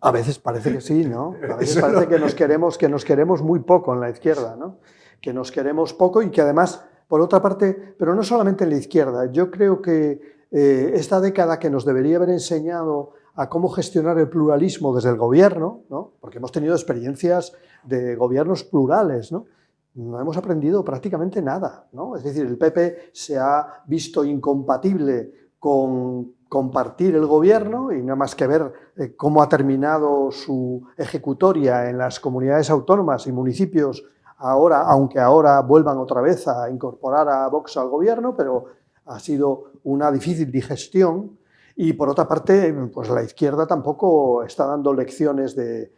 B: A veces parece que sí, ¿no? A veces parece que nos queremos muy poco en la izquierda, ¿no? Que nos queremos poco y que además, por otra parte, pero no solamente en la izquierda, yo creo que esta década que nos debería haber enseñado a cómo gestionar el pluralismo desde el gobierno, ¿no? Porque hemos tenido experiencias de gobiernos plurales, ¿no? No hemos aprendido prácticamente nada, ¿no? Es decir, el PP se ha visto incompatible con compartir el gobierno y nada más que ver cómo ha terminado su ejecutoria en las comunidades autónomas y municipios ahora, aunque ahora vuelvan otra vez a incorporar a Vox al gobierno, pero ha sido una difícil digestión. Y por otra parte, pues la izquierda tampoco está dando lecciones de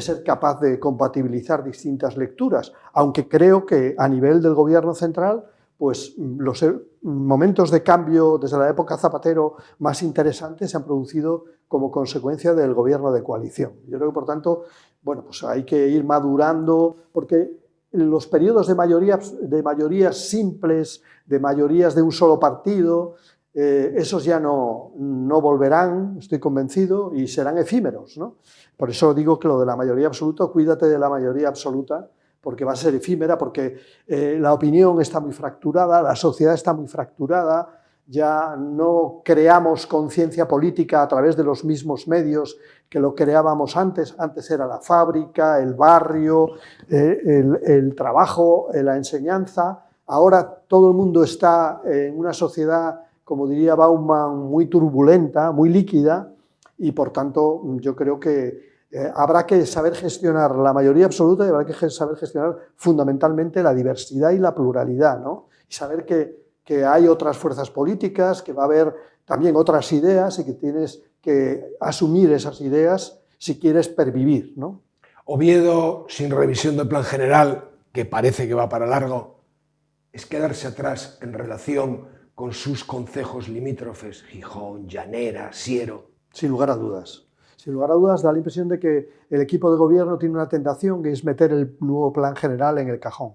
B: ser capaz de compatibilizar distintas lecturas, aunque creo que a nivel del gobierno central, pues los momentos de cambio desde la época Zapatero más interesantes se han producido como consecuencia del gobierno de coalición. Yo creo que, por tanto, bueno, pues hay que ir madurando, porque los periodos de mayorías simples, de mayorías de un solo partido, esos ya no volverán, estoy convencido, y serán efímeros, ¿no? Por eso digo que lo de la mayoría absoluta, cuídate de la mayoría absoluta, porque va a ser efímera, porque la opinión está muy fracturada, la sociedad está muy fracturada, ya no creamos conciencia política a través de los mismos medios que lo creábamos antes. Antes era la fábrica, el barrio, el trabajo, la enseñanza. Ahora todo el mundo está en una sociedad, como diría Bauman, muy turbulenta, muy líquida, y por tanto yo creo que habrá que saber gestionar la mayoría absoluta y habrá que saber gestionar fundamentalmente la diversidad y la pluralidad, ¿no? Y saber que hay otras fuerzas políticas, que va a haber también otras ideas y que tienes que asumir esas ideas si quieres pervivir, ¿no?
A: Oviedo, sin revisión del plan general, que parece que va para largo, es quedarse atrás en relación con sus concejos limítrofes, Gijón, Llanera, Siero.
B: Sin lugar a dudas. Sin lugar a dudas da la impresión de que el equipo de gobierno tiene una tentación que es meter el nuevo plan general en el cajón.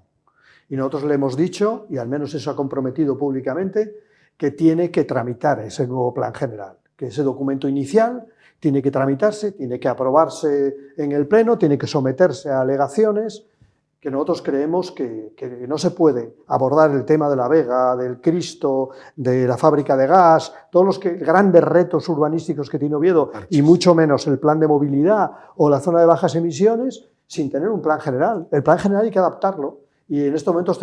B: Y nosotros le hemos dicho, y al menos eso ha comprometido públicamente, que tiene que tramitar ese nuevo plan general, que ese documento inicial tiene que tramitarse, tiene que aprobarse en el Pleno, tiene que someterse a alegaciones, que nosotros creemos que no se puede abordar el tema de la Vega, del Cristo, de la fábrica de gas, todos los grandes retos urbanísticos que tiene Oviedo, y mucho menos el plan de movilidad o la zona de bajas emisiones, sin tener un plan general. El plan general hay que adaptarlo, y en estos momentos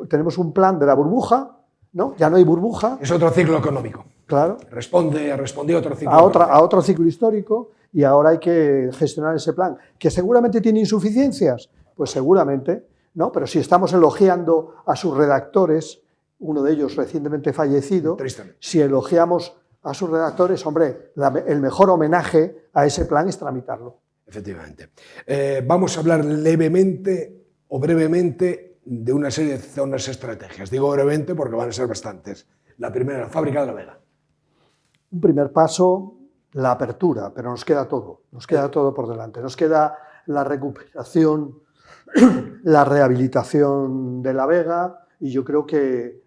B: tenemos un plan de la burbuja, ¿no? Ya no hay burbuja.
A: Es otro ciclo económico.
B: Claro.
A: Responde a otro ciclo
B: a otro ciclo histórico, y ahora hay que gestionar ese plan, que seguramente tiene insuficiencias. Pues seguramente, ¿no? Pero si estamos elogiando a sus redactores, uno de ellos recientemente fallecido, si elogiamos a sus redactores, hombre, el mejor homenaje a ese plan es tramitarlo.
A: Efectivamente. Vamos a hablar levemente o brevemente de una serie de zonas estratégicas. Digo brevemente porque van a ser bastantes. La primera, la fábrica de la Vega.
B: Un primer paso, la apertura, pero nos queda todo por delante. Nos queda la recuperación, la rehabilitación de la Vega, y yo creo que,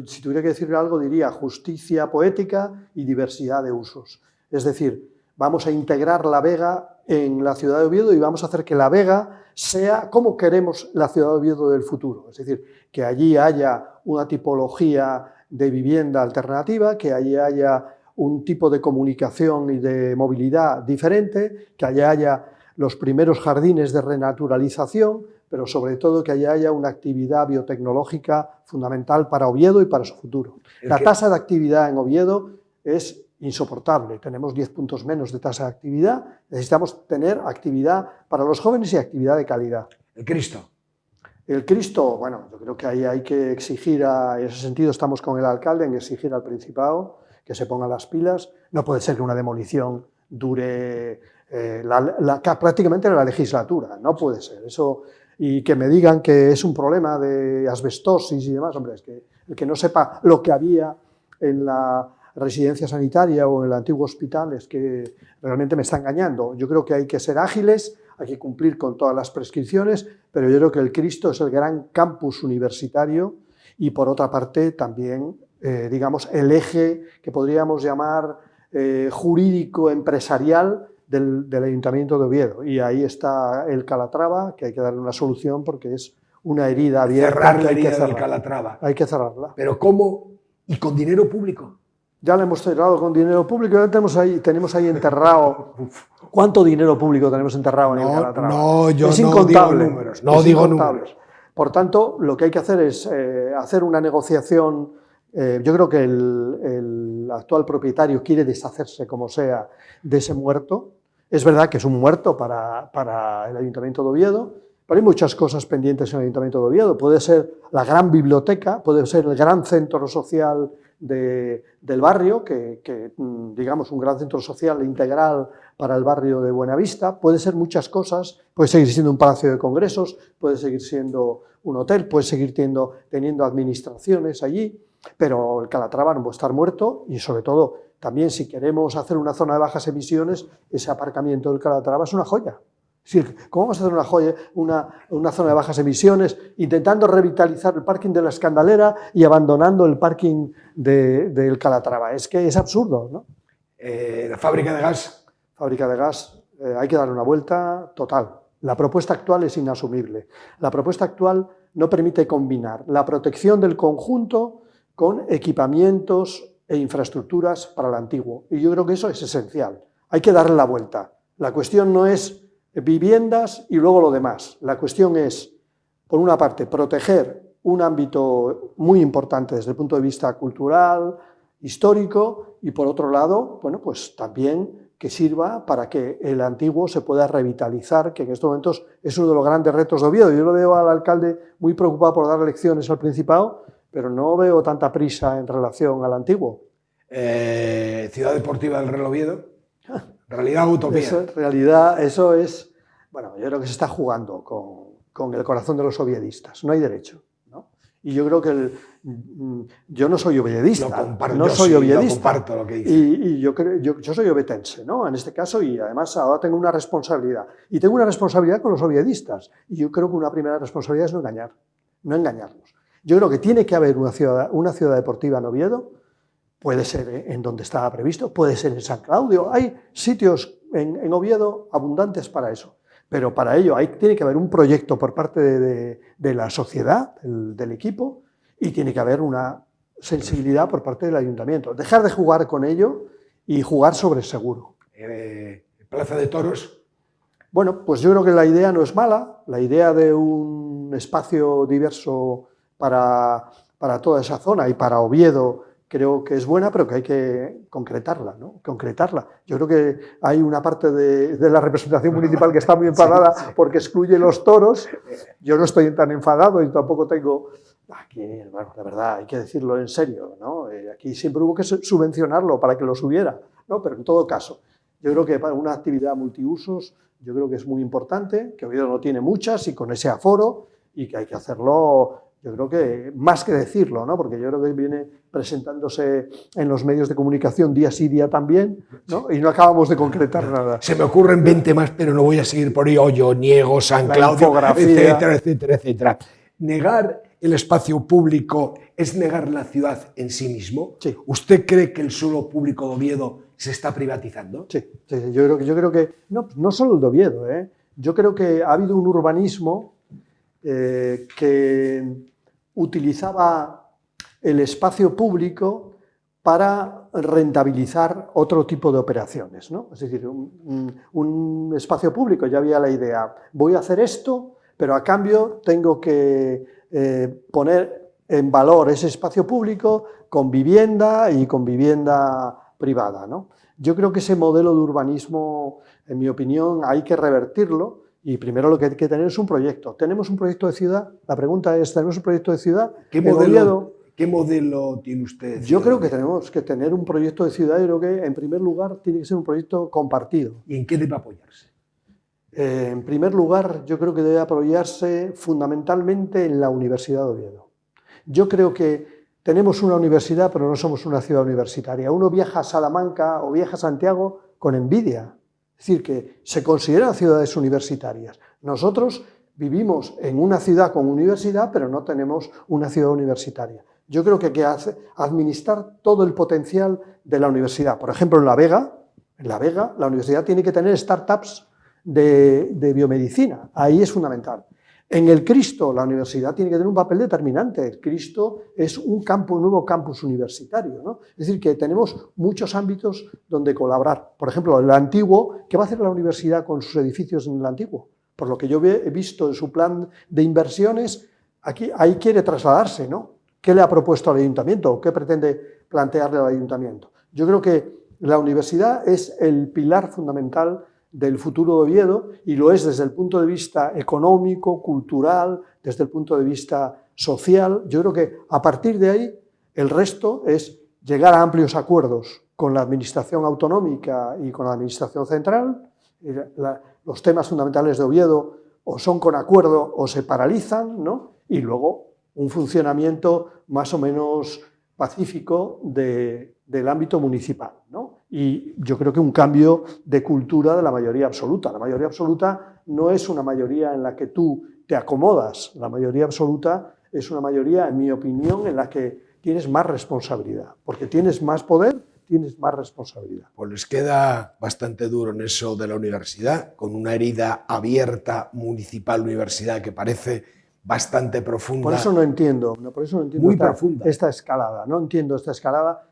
B: si tuviera que decir algo, diría justicia poética y diversidad de usos. Es decir, vamos a integrar la Vega en la ciudad de Oviedo y vamos a hacer que la Vega sea como queremos la ciudad de Oviedo del futuro. Es decir, que allí haya una tipología de vivienda alternativa, que allí haya un tipo de comunicación y de movilidad diferente, que allí haya los primeros jardines de renaturalización, pero sobre todo que allá haya una actividad biotecnológica fundamental para Oviedo y para su futuro. La tasa de actividad en Oviedo es insoportable, tenemos 10 puntos menos de tasa de actividad, necesitamos tener actividad para los jóvenes y actividad de calidad.
A: El Cristo.
B: El Cristo, bueno, yo creo que ahí hay que exigir, en ese sentido estamos con el alcalde, en exigir al Principado que se pongan las pilas. No puede ser que una demolición dure prácticamente la legislatura, no puede ser eso, y que me digan que es un problema de asbestosis y demás. Hombre, es que el que no sepa lo que había en la residencia sanitaria o en el antiguo hospital es que realmente me está engañando. Yo creo que hay que ser ágiles, hay que cumplir con todas las prescripciones, pero yo creo que el Cristo es el gran campus universitario y, por otra parte, también, digamos, el eje que podríamos llamar jurídico empresarial del Ayuntamiento de Oviedo, y ahí está el Calatrava, que hay que darle una solución porque es una herida abierta.
A: Cerrar la herida del Calatrava.
B: Hay que cerrarla.
A: ¿Pero cómo? ¿Y con dinero público?
B: Ya la hemos cerrado con dinero público, ya tenemos ahí enterrado. ¿Cuánto dinero público tenemos enterrado en el Calatrava?
A: No, yo
B: es
A: no
B: incontable,
A: digo números. No digo números.
B: Por tanto, lo que hay que hacer es hacer una negociación. Yo creo que el actual propietario quiere deshacerse, como sea, de ese muerto. Es verdad que es un muerto para el Ayuntamiento de Oviedo, pero hay muchas cosas pendientes en el Ayuntamiento de Oviedo. Puede ser la gran biblioteca, puede ser el gran centro social del barrio, que digamos un gran centro social integral para el barrio de Buenavista. Puede ser muchas cosas, puede seguir siendo un palacio de congresos, puede seguir siendo un hotel, puede seguir teniendo administraciones allí, pero el Calatrava no puede estar muerto, y sobre todo también, si queremos hacer una zona de bajas emisiones, ese aparcamiento del Calatrava es una joya. Es decir, ¿cómo vamos a hacer una zona de bajas emisiones intentando revitalizar el parking de la Escandalera y abandonando el parking del Calatrava? Es que es absurdo, ¿no?
A: La fábrica de gas.
B: Fábrica de gas, hay que darle una vuelta total. La propuesta actual es inasumible. La propuesta actual no permite combinar la protección del conjunto con equipamientos e infraestructuras para el antiguo. Y yo creo que eso es esencial. Hay que darle la vuelta. La cuestión no es viviendas y luego lo demás. La cuestión es, por una parte, proteger un ámbito muy importante desde el punto de vista cultural, histórico, y por otro lado, bueno, pues también que sirva para que el antiguo se pueda revitalizar, que en estos momentos es uno de los grandes retos de Oviedo. Yo lo veo al alcalde muy preocupado por dar lecciones al Principado, pero no veo tanta prisa en relación al antiguo.
A: Ciudad Deportiva del Real Oviedo. Realidad o utopía.
B: Realidad, eso es... Bueno, yo creo que se está jugando con el corazón de los oviedistas, no hay derecho, ¿no? Y yo creo que yo no soy oviedista, no soy oviedista,
A: comparto lo que dice.
B: y yo soy ovetense, ¿no? En este caso, y además ahora tengo una responsabilidad, y tengo una responsabilidad con los oviedistas, y yo creo que una primera responsabilidad es no engañarnos. Yo creo que tiene que haber una ciudad deportiva en Oviedo, puede ser en donde estaba previsto, puede ser en San Claudio, hay sitios en Oviedo abundantes para eso. Pero para ello tiene que haber un proyecto por parte de la sociedad, del equipo, y tiene que haber una sensibilidad por parte del ayuntamiento. Dejar de jugar con ello y jugar sobre seguro.
A: Plaza de Toros.
B: Bueno, pues yo creo que la idea no es mala, la idea de un espacio diverso para toda esa zona y para Oviedo creo que es buena, pero que hay que concretarla, ¿no? Concretarla. Yo creo que hay una parte de la representación municipal que está muy enfadada porque excluye los toros. Yo no estoy tan enfadado y tampoco tengo... Aquí, bueno, la verdad, hay que decirlo en serio, ¿no? Aquí siempre hubo que subvencionarlo para que lo subiera, ¿no? Pero en todo caso, yo creo que para una actividad multiusos, yo creo que es muy importante, que Oviedo no tiene muchas y con ese aforo, y que hay que hacerlo... Yo creo que más que decirlo, ¿no? Porque yo creo que viene presentándose en los medios de comunicación día sí, día también, ¿no? Y no acabamos de concretar nada.
A: Se me ocurren 20 más, pero no voy a seguir por ahí. Hoyo, Niego, San Claudio, etcétera, etcétera, etcétera. ¿Negar el espacio público es negar la ciudad en sí mismo?
B: Sí.
A: ¿Usted cree que el suelo público de Oviedo se está privatizando?
B: Sí, sí, yo creo que no solo el de Oviedo, ¿eh? Yo creo que ha habido un urbanismo que utilizaba el espacio público para rentabilizar otro tipo de operaciones, ¿no? Es decir, un espacio público, ya había la idea, voy a hacer esto, pero a cambio tengo que poner en valor ese espacio público con vivienda y con vivienda privada, ¿no? Yo creo que ese modelo de urbanismo, en mi opinión, hay que revertirlo. Y primero lo que hay que tener es un proyecto. ¿Tenemos un proyecto de ciudad? La pregunta es, ¿tenemos un proyecto de ciudad?
A: ¿Qué modelo tiene usted?
B: Yo creo que tenemos que tener un proyecto de ciudad. Yo creo que, en primer lugar, tiene que ser un proyecto compartido.
A: ¿Y en qué debe apoyarse?
B: En primer lugar, yo creo que debe apoyarse fundamentalmente en la Universidad de Oviedo. Yo creo que tenemos una universidad, pero no somos una ciudad universitaria. Uno viaja a Salamanca o viaja a Santiago con envidia. Es decir, que se consideran ciudades universitarias. Nosotros vivimos en una ciudad con universidad, pero no tenemos una ciudad universitaria. Yo creo que hay que administrar todo el potencial de la universidad. Por ejemplo, en La Vega, la universidad tiene que tener startups de biomedicina. Ahí es fundamental. En el Cristo, la universidad tiene que tener un papel determinante. El Cristo es un nuevo campus universitario, ¿no? Es decir, que tenemos muchos ámbitos donde colaborar. Por ejemplo, el Antiguo, ¿qué va a hacer la universidad con sus edificios en el Antiguo? Por lo que yo he visto en su plan de inversiones, ahí quiere trasladarse, ¿no? ¿Qué le ha propuesto al ayuntamiento? ¿Qué pretende plantearle al ayuntamiento? Yo creo que la universidad es el pilar fundamental del futuro de Oviedo, y lo es desde el punto de vista económico, cultural, desde el punto de vista social. Yo creo que a partir de ahí el resto es llegar a amplios acuerdos con la administración autonómica y con la administración central. Los temas fundamentales de Oviedo o son con acuerdo o se paralizan, ¿no? Y luego un funcionamiento más o menos pacífico del ámbito municipal, ¿no? Y yo creo que un cambio de cultura de la mayoría absoluta. La mayoría absoluta no es una mayoría en la que tú te acomodas. La mayoría absoluta es una mayoría, en mi opinión, en la que tienes más responsabilidad. Porque tienes más poder, tienes más responsabilidad.
A: Pues les queda bastante duro en eso de la universidad, con una herida abierta municipal-universidad que parece bastante profunda.
B: Por eso no entiendo
A: muy profunda.
B: Esta escalada. No entiendo esta escalada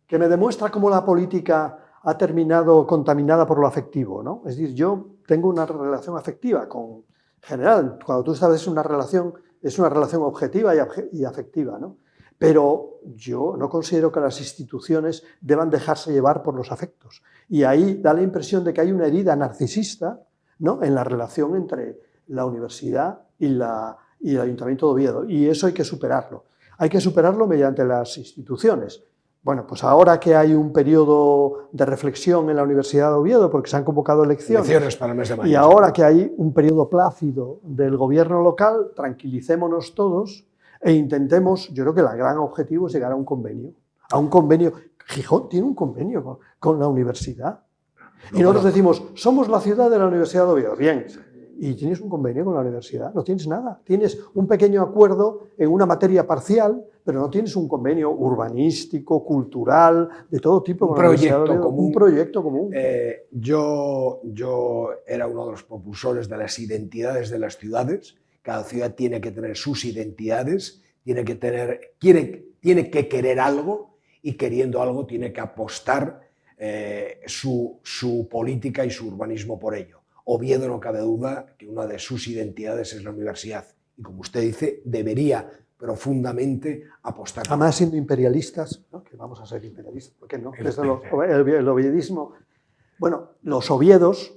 B: que me demuestra cómo la política ha terminado contaminada por lo afectivo, ¿no? Es decir, yo tengo una relación afectiva con... En general, cuando tú estableces una relación, es una relación objetiva y afectiva, ¿no? Pero yo no considero que las instituciones deban dejarse llevar por los afectos. Y ahí da la impresión de que hay una herida narcisista, ¿no?, en la relación entre la universidad y el Ayuntamiento de Oviedo. Y eso hay que superarlo. Hay que superarlo mediante las instituciones. Bueno, pues ahora que hay un periodo de reflexión en la Universidad de Oviedo, porque se han convocado elecciones
A: para el mes de mayo.
B: Y ahora que hay un periodo plácido del gobierno local, tranquilicémonos todos e intentemos, yo creo que el gran objetivo es llegar a un convenio. Gijón tiene un convenio con la universidad. Y nosotros decimos, somos la ciudad de la Universidad de Oviedo. Bien, y tienes un convenio con la universidad, no tienes nada. Tienes un pequeño acuerdo en una materia parcial, pero no tienes un convenio urbanístico, cultural, de todo tipo.
A: Un proyecto común.
B: Un proyecto común.
A: Yo era uno de los propulsores de las identidades de las ciudades. Cada ciudad tiene que tener sus identidades, tiene que querer algo y queriendo algo tiene que apostar su política y su urbanismo por ello. Oviedo, no cabe duda que una de sus identidades es la universidad y, como usted dice, debería profundamente apostar.
B: Además, siendo imperialistas, ¿no? Que vamos a ser imperialistas, ¿por qué no? El oviedismo. Bueno, los oviedos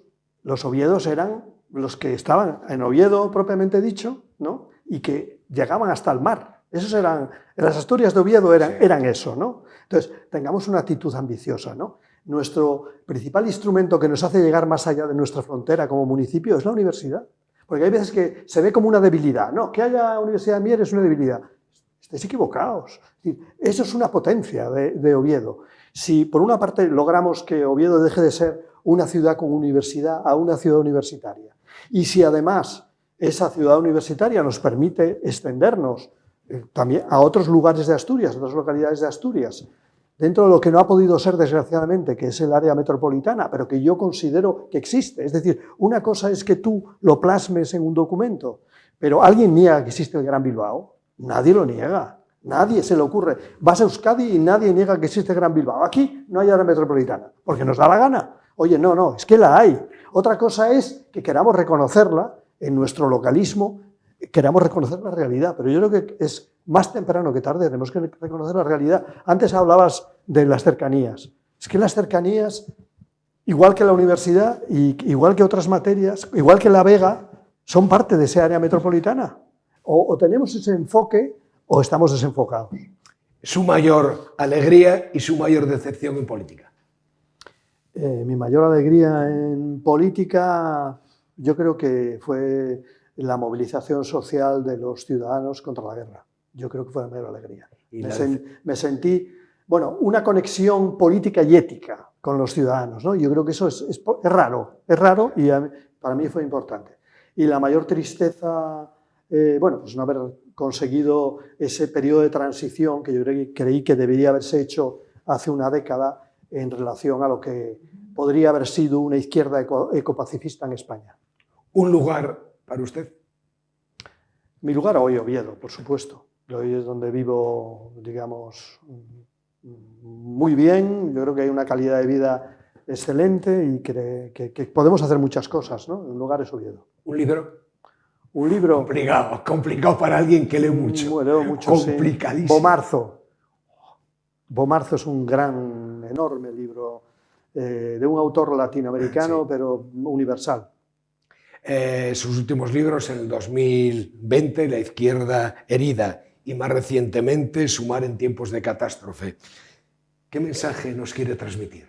B: eran los que estaban en Oviedo propiamente dicho, ¿no? Y que llegaban hasta el mar. Esos eran, las Asturias de Oviedo eran eso, ¿no? Entonces, tengamos una actitud ambiciosa, ¿no? Nuestro principal instrumento que nos hace llegar más allá de nuestra frontera como municipio es la universidad. Porque hay veces que se ve como una debilidad. No, que haya Universidad de Mier es una debilidad. Estáis equivocados. Eso es una potencia de Oviedo. Si por una parte logramos que Oviedo deje de ser una ciudad con universidad a una ciudad universitaria, y si además esa ciudad universitaria nos permite extendernos también a otros lugares de Asturias, a otras localidades de Asturias, dentro de lo que no ha podido ser, desgraciadamente, que es el área metropolitana, pero que yo considero que existe. Es decir, una cosa es que tú lo plasmes en un documento, pero ¿alguien niega que existe el Gran Bilbao? Nadie lo niega, nadie se le ocurre. Vas a Euskadi y nadie niega que existe el Gran Bilbao. Aquí no hay área metropolitana, porque nos da la gana. Oye, no, es que la hay. Otra cosa es que queramos reconocerla en nuestro localismo, queramos reconocer la realidad, pero yo creo que es más temprano que tarde, tenemos que reconocer la realidad. Antes hablabas de las cercanías. Es que las cercanías, igual que la universidad, igual que otras materias, igual que la Vega, son parte de esa área metropolitana. O tenemos ese enfoque o estamos desenfocados.
A: Su mayor alegría y su mayor decepción en política.
B: Mi mayor alegría en política, yo creo que fue la movilización social de los ciudadanos contra la guerra. Yo creo que fue la mayor alegría. Me sentí, bueno, una conexión política y ética con los ciudadanos, ¿no? Yo creo que eso es raro y para mí fue importante. Y la mayor tristeza, bueno, pues no haber conseguido ese periodo de transición que yo creí que debería haberse hecho hace una década en relación a lo que podría haber sido una izquierda ecopacifista en España.
A: ¿Un lugar para usted?
B: Mi lugar hoy, Oviedo, por supuesto. Hoy es donde vivo, digamos, muy bien. Yo creo que hay una calidad de vida excelente y que podemos hacer muchas cosas, ¿no? Un lugar es Oviedo.
A: ¿Un libro?
B: Un libro...
A: Complicado para alguien que lee mucho.
B: Leo mucho,
A: complicadísimo.
B: Sí. Bomarzo es un gran, enorme libro de un autor latinoamericano, sí, pero universal.
A: Sus últimos libros, en el 2020, La izquierda herida, y más recientemente, Sumar en tiempos de catástrofe. ¿Qué mensaje nos quiere transmitir?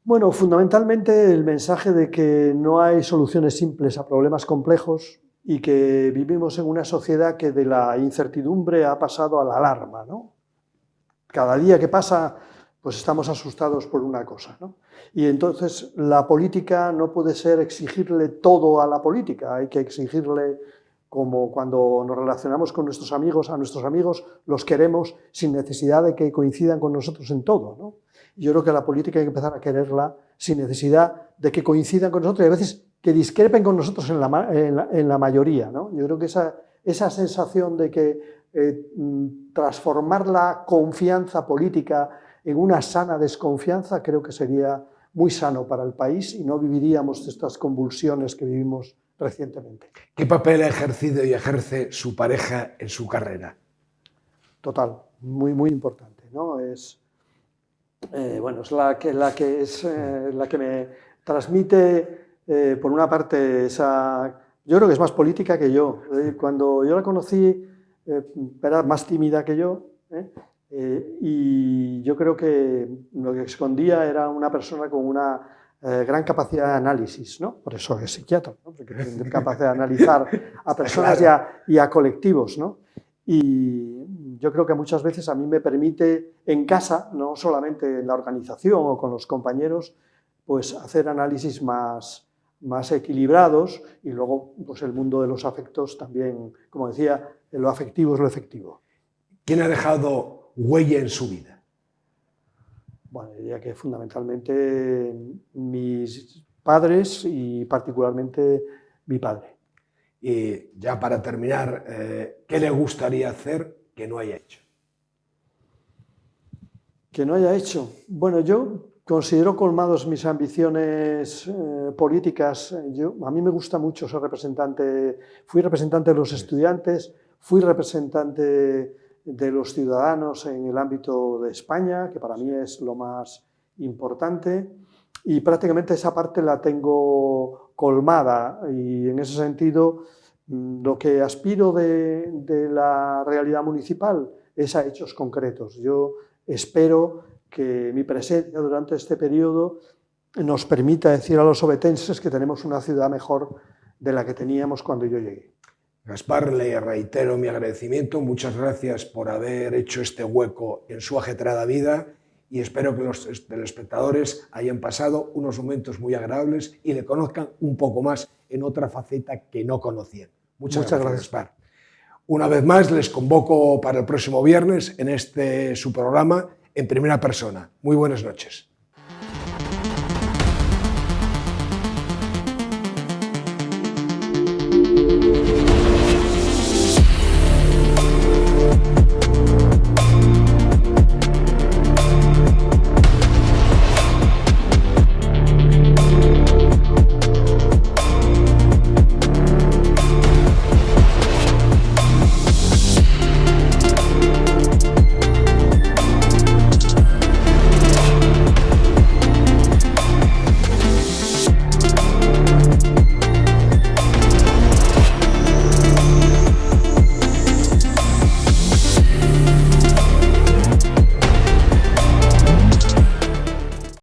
B: Bueno, fundamentalmente el mensaje de que no hay soluciones simples a problemas complejos y que vivimos en una sociedad que de la incertidumbre ha pasado a la alarma, ¿no? Cada día que pasa, pues estamos asustados por una cosa, ¿no? Y entonces la política no puede ser exigirle todo a la política, hay que exigirle, como cuando nos relacionamos con nuestros amigos, a nuestros amigos los queremos sin necesidad de que coincidan con nosotros en todo, ¿no? Yo creo que la política hay que empezar a quererla sin necesidad de que coincidan con nosotros y a veces que discrepen con nosotros en la mayoría, ¿no? Yo creo que esa sensación de que transformar la confianza política en una sana desconfianza creo que sería muy sano para el país y no viviríamos estas convulsiones que vivimos recientemente.
A: ¿Qué papel ha ejercido y ejerce su pareja en su carrera?
B: Total, muy, muy importante, ¿no? Bueno, es la que me transmite, por una parte, yo creo que es más política que yo. Cuando yo la conocí, era más tímida que yo, Y yo creo que lo que escondía era una persona con una gran capacidad de análisis, ¿no? Por eso es psiquiatra, ¿no? Porque tiene capacidad de analizar a personas y a colectivos, ¿no? Y yo creo que muchas veces a mí me permite en casa, no solamente en la organización o con los compañeros, pues hacer análisis más equilibrados, y luego pues el mundo de los afectos también, como decía, lo afectivo es lo efectivo.
A: ¿Quién ha dejado huella en su vida?
B: Bueno, diría que fundamentalmente mis padres y particularmente mi padre.
A: Y ya para terminar, ¿qué le gustaría hacer que no haya hecho?
B: Que no haya hecho. Bueno, yo considero colmados mis ambiciones políticas. A mí me gusta mucho ser representante. Fui representante de los estudiantes, fui representante de los ciudadanos en el ámbito de España, que para mí es lo más importante, y prácticamente esa parte la tengo colmada, y en ese sentido lo que aspiro de la realidad municipal es a hechos concretos. Yo espero que mi presencia durante este periodo nos permita decir a los ovetenses que tenemos una ciudad mejor de la que teníamos cuando yo llegué.
A: Gaspar, le reitero mi agradecimiento, muchas gracias por haber hecho este hueco en su ajetreada vida, y espero que los telespectadores hayan pasado unos momentos muy agradables y le conozcan un poco más en otra faceta que no conocían. Muchas gracias, Gaspar. Una vez más les convoco para el próximo viernes en su programa En Primera Persona. Muy buenas noches.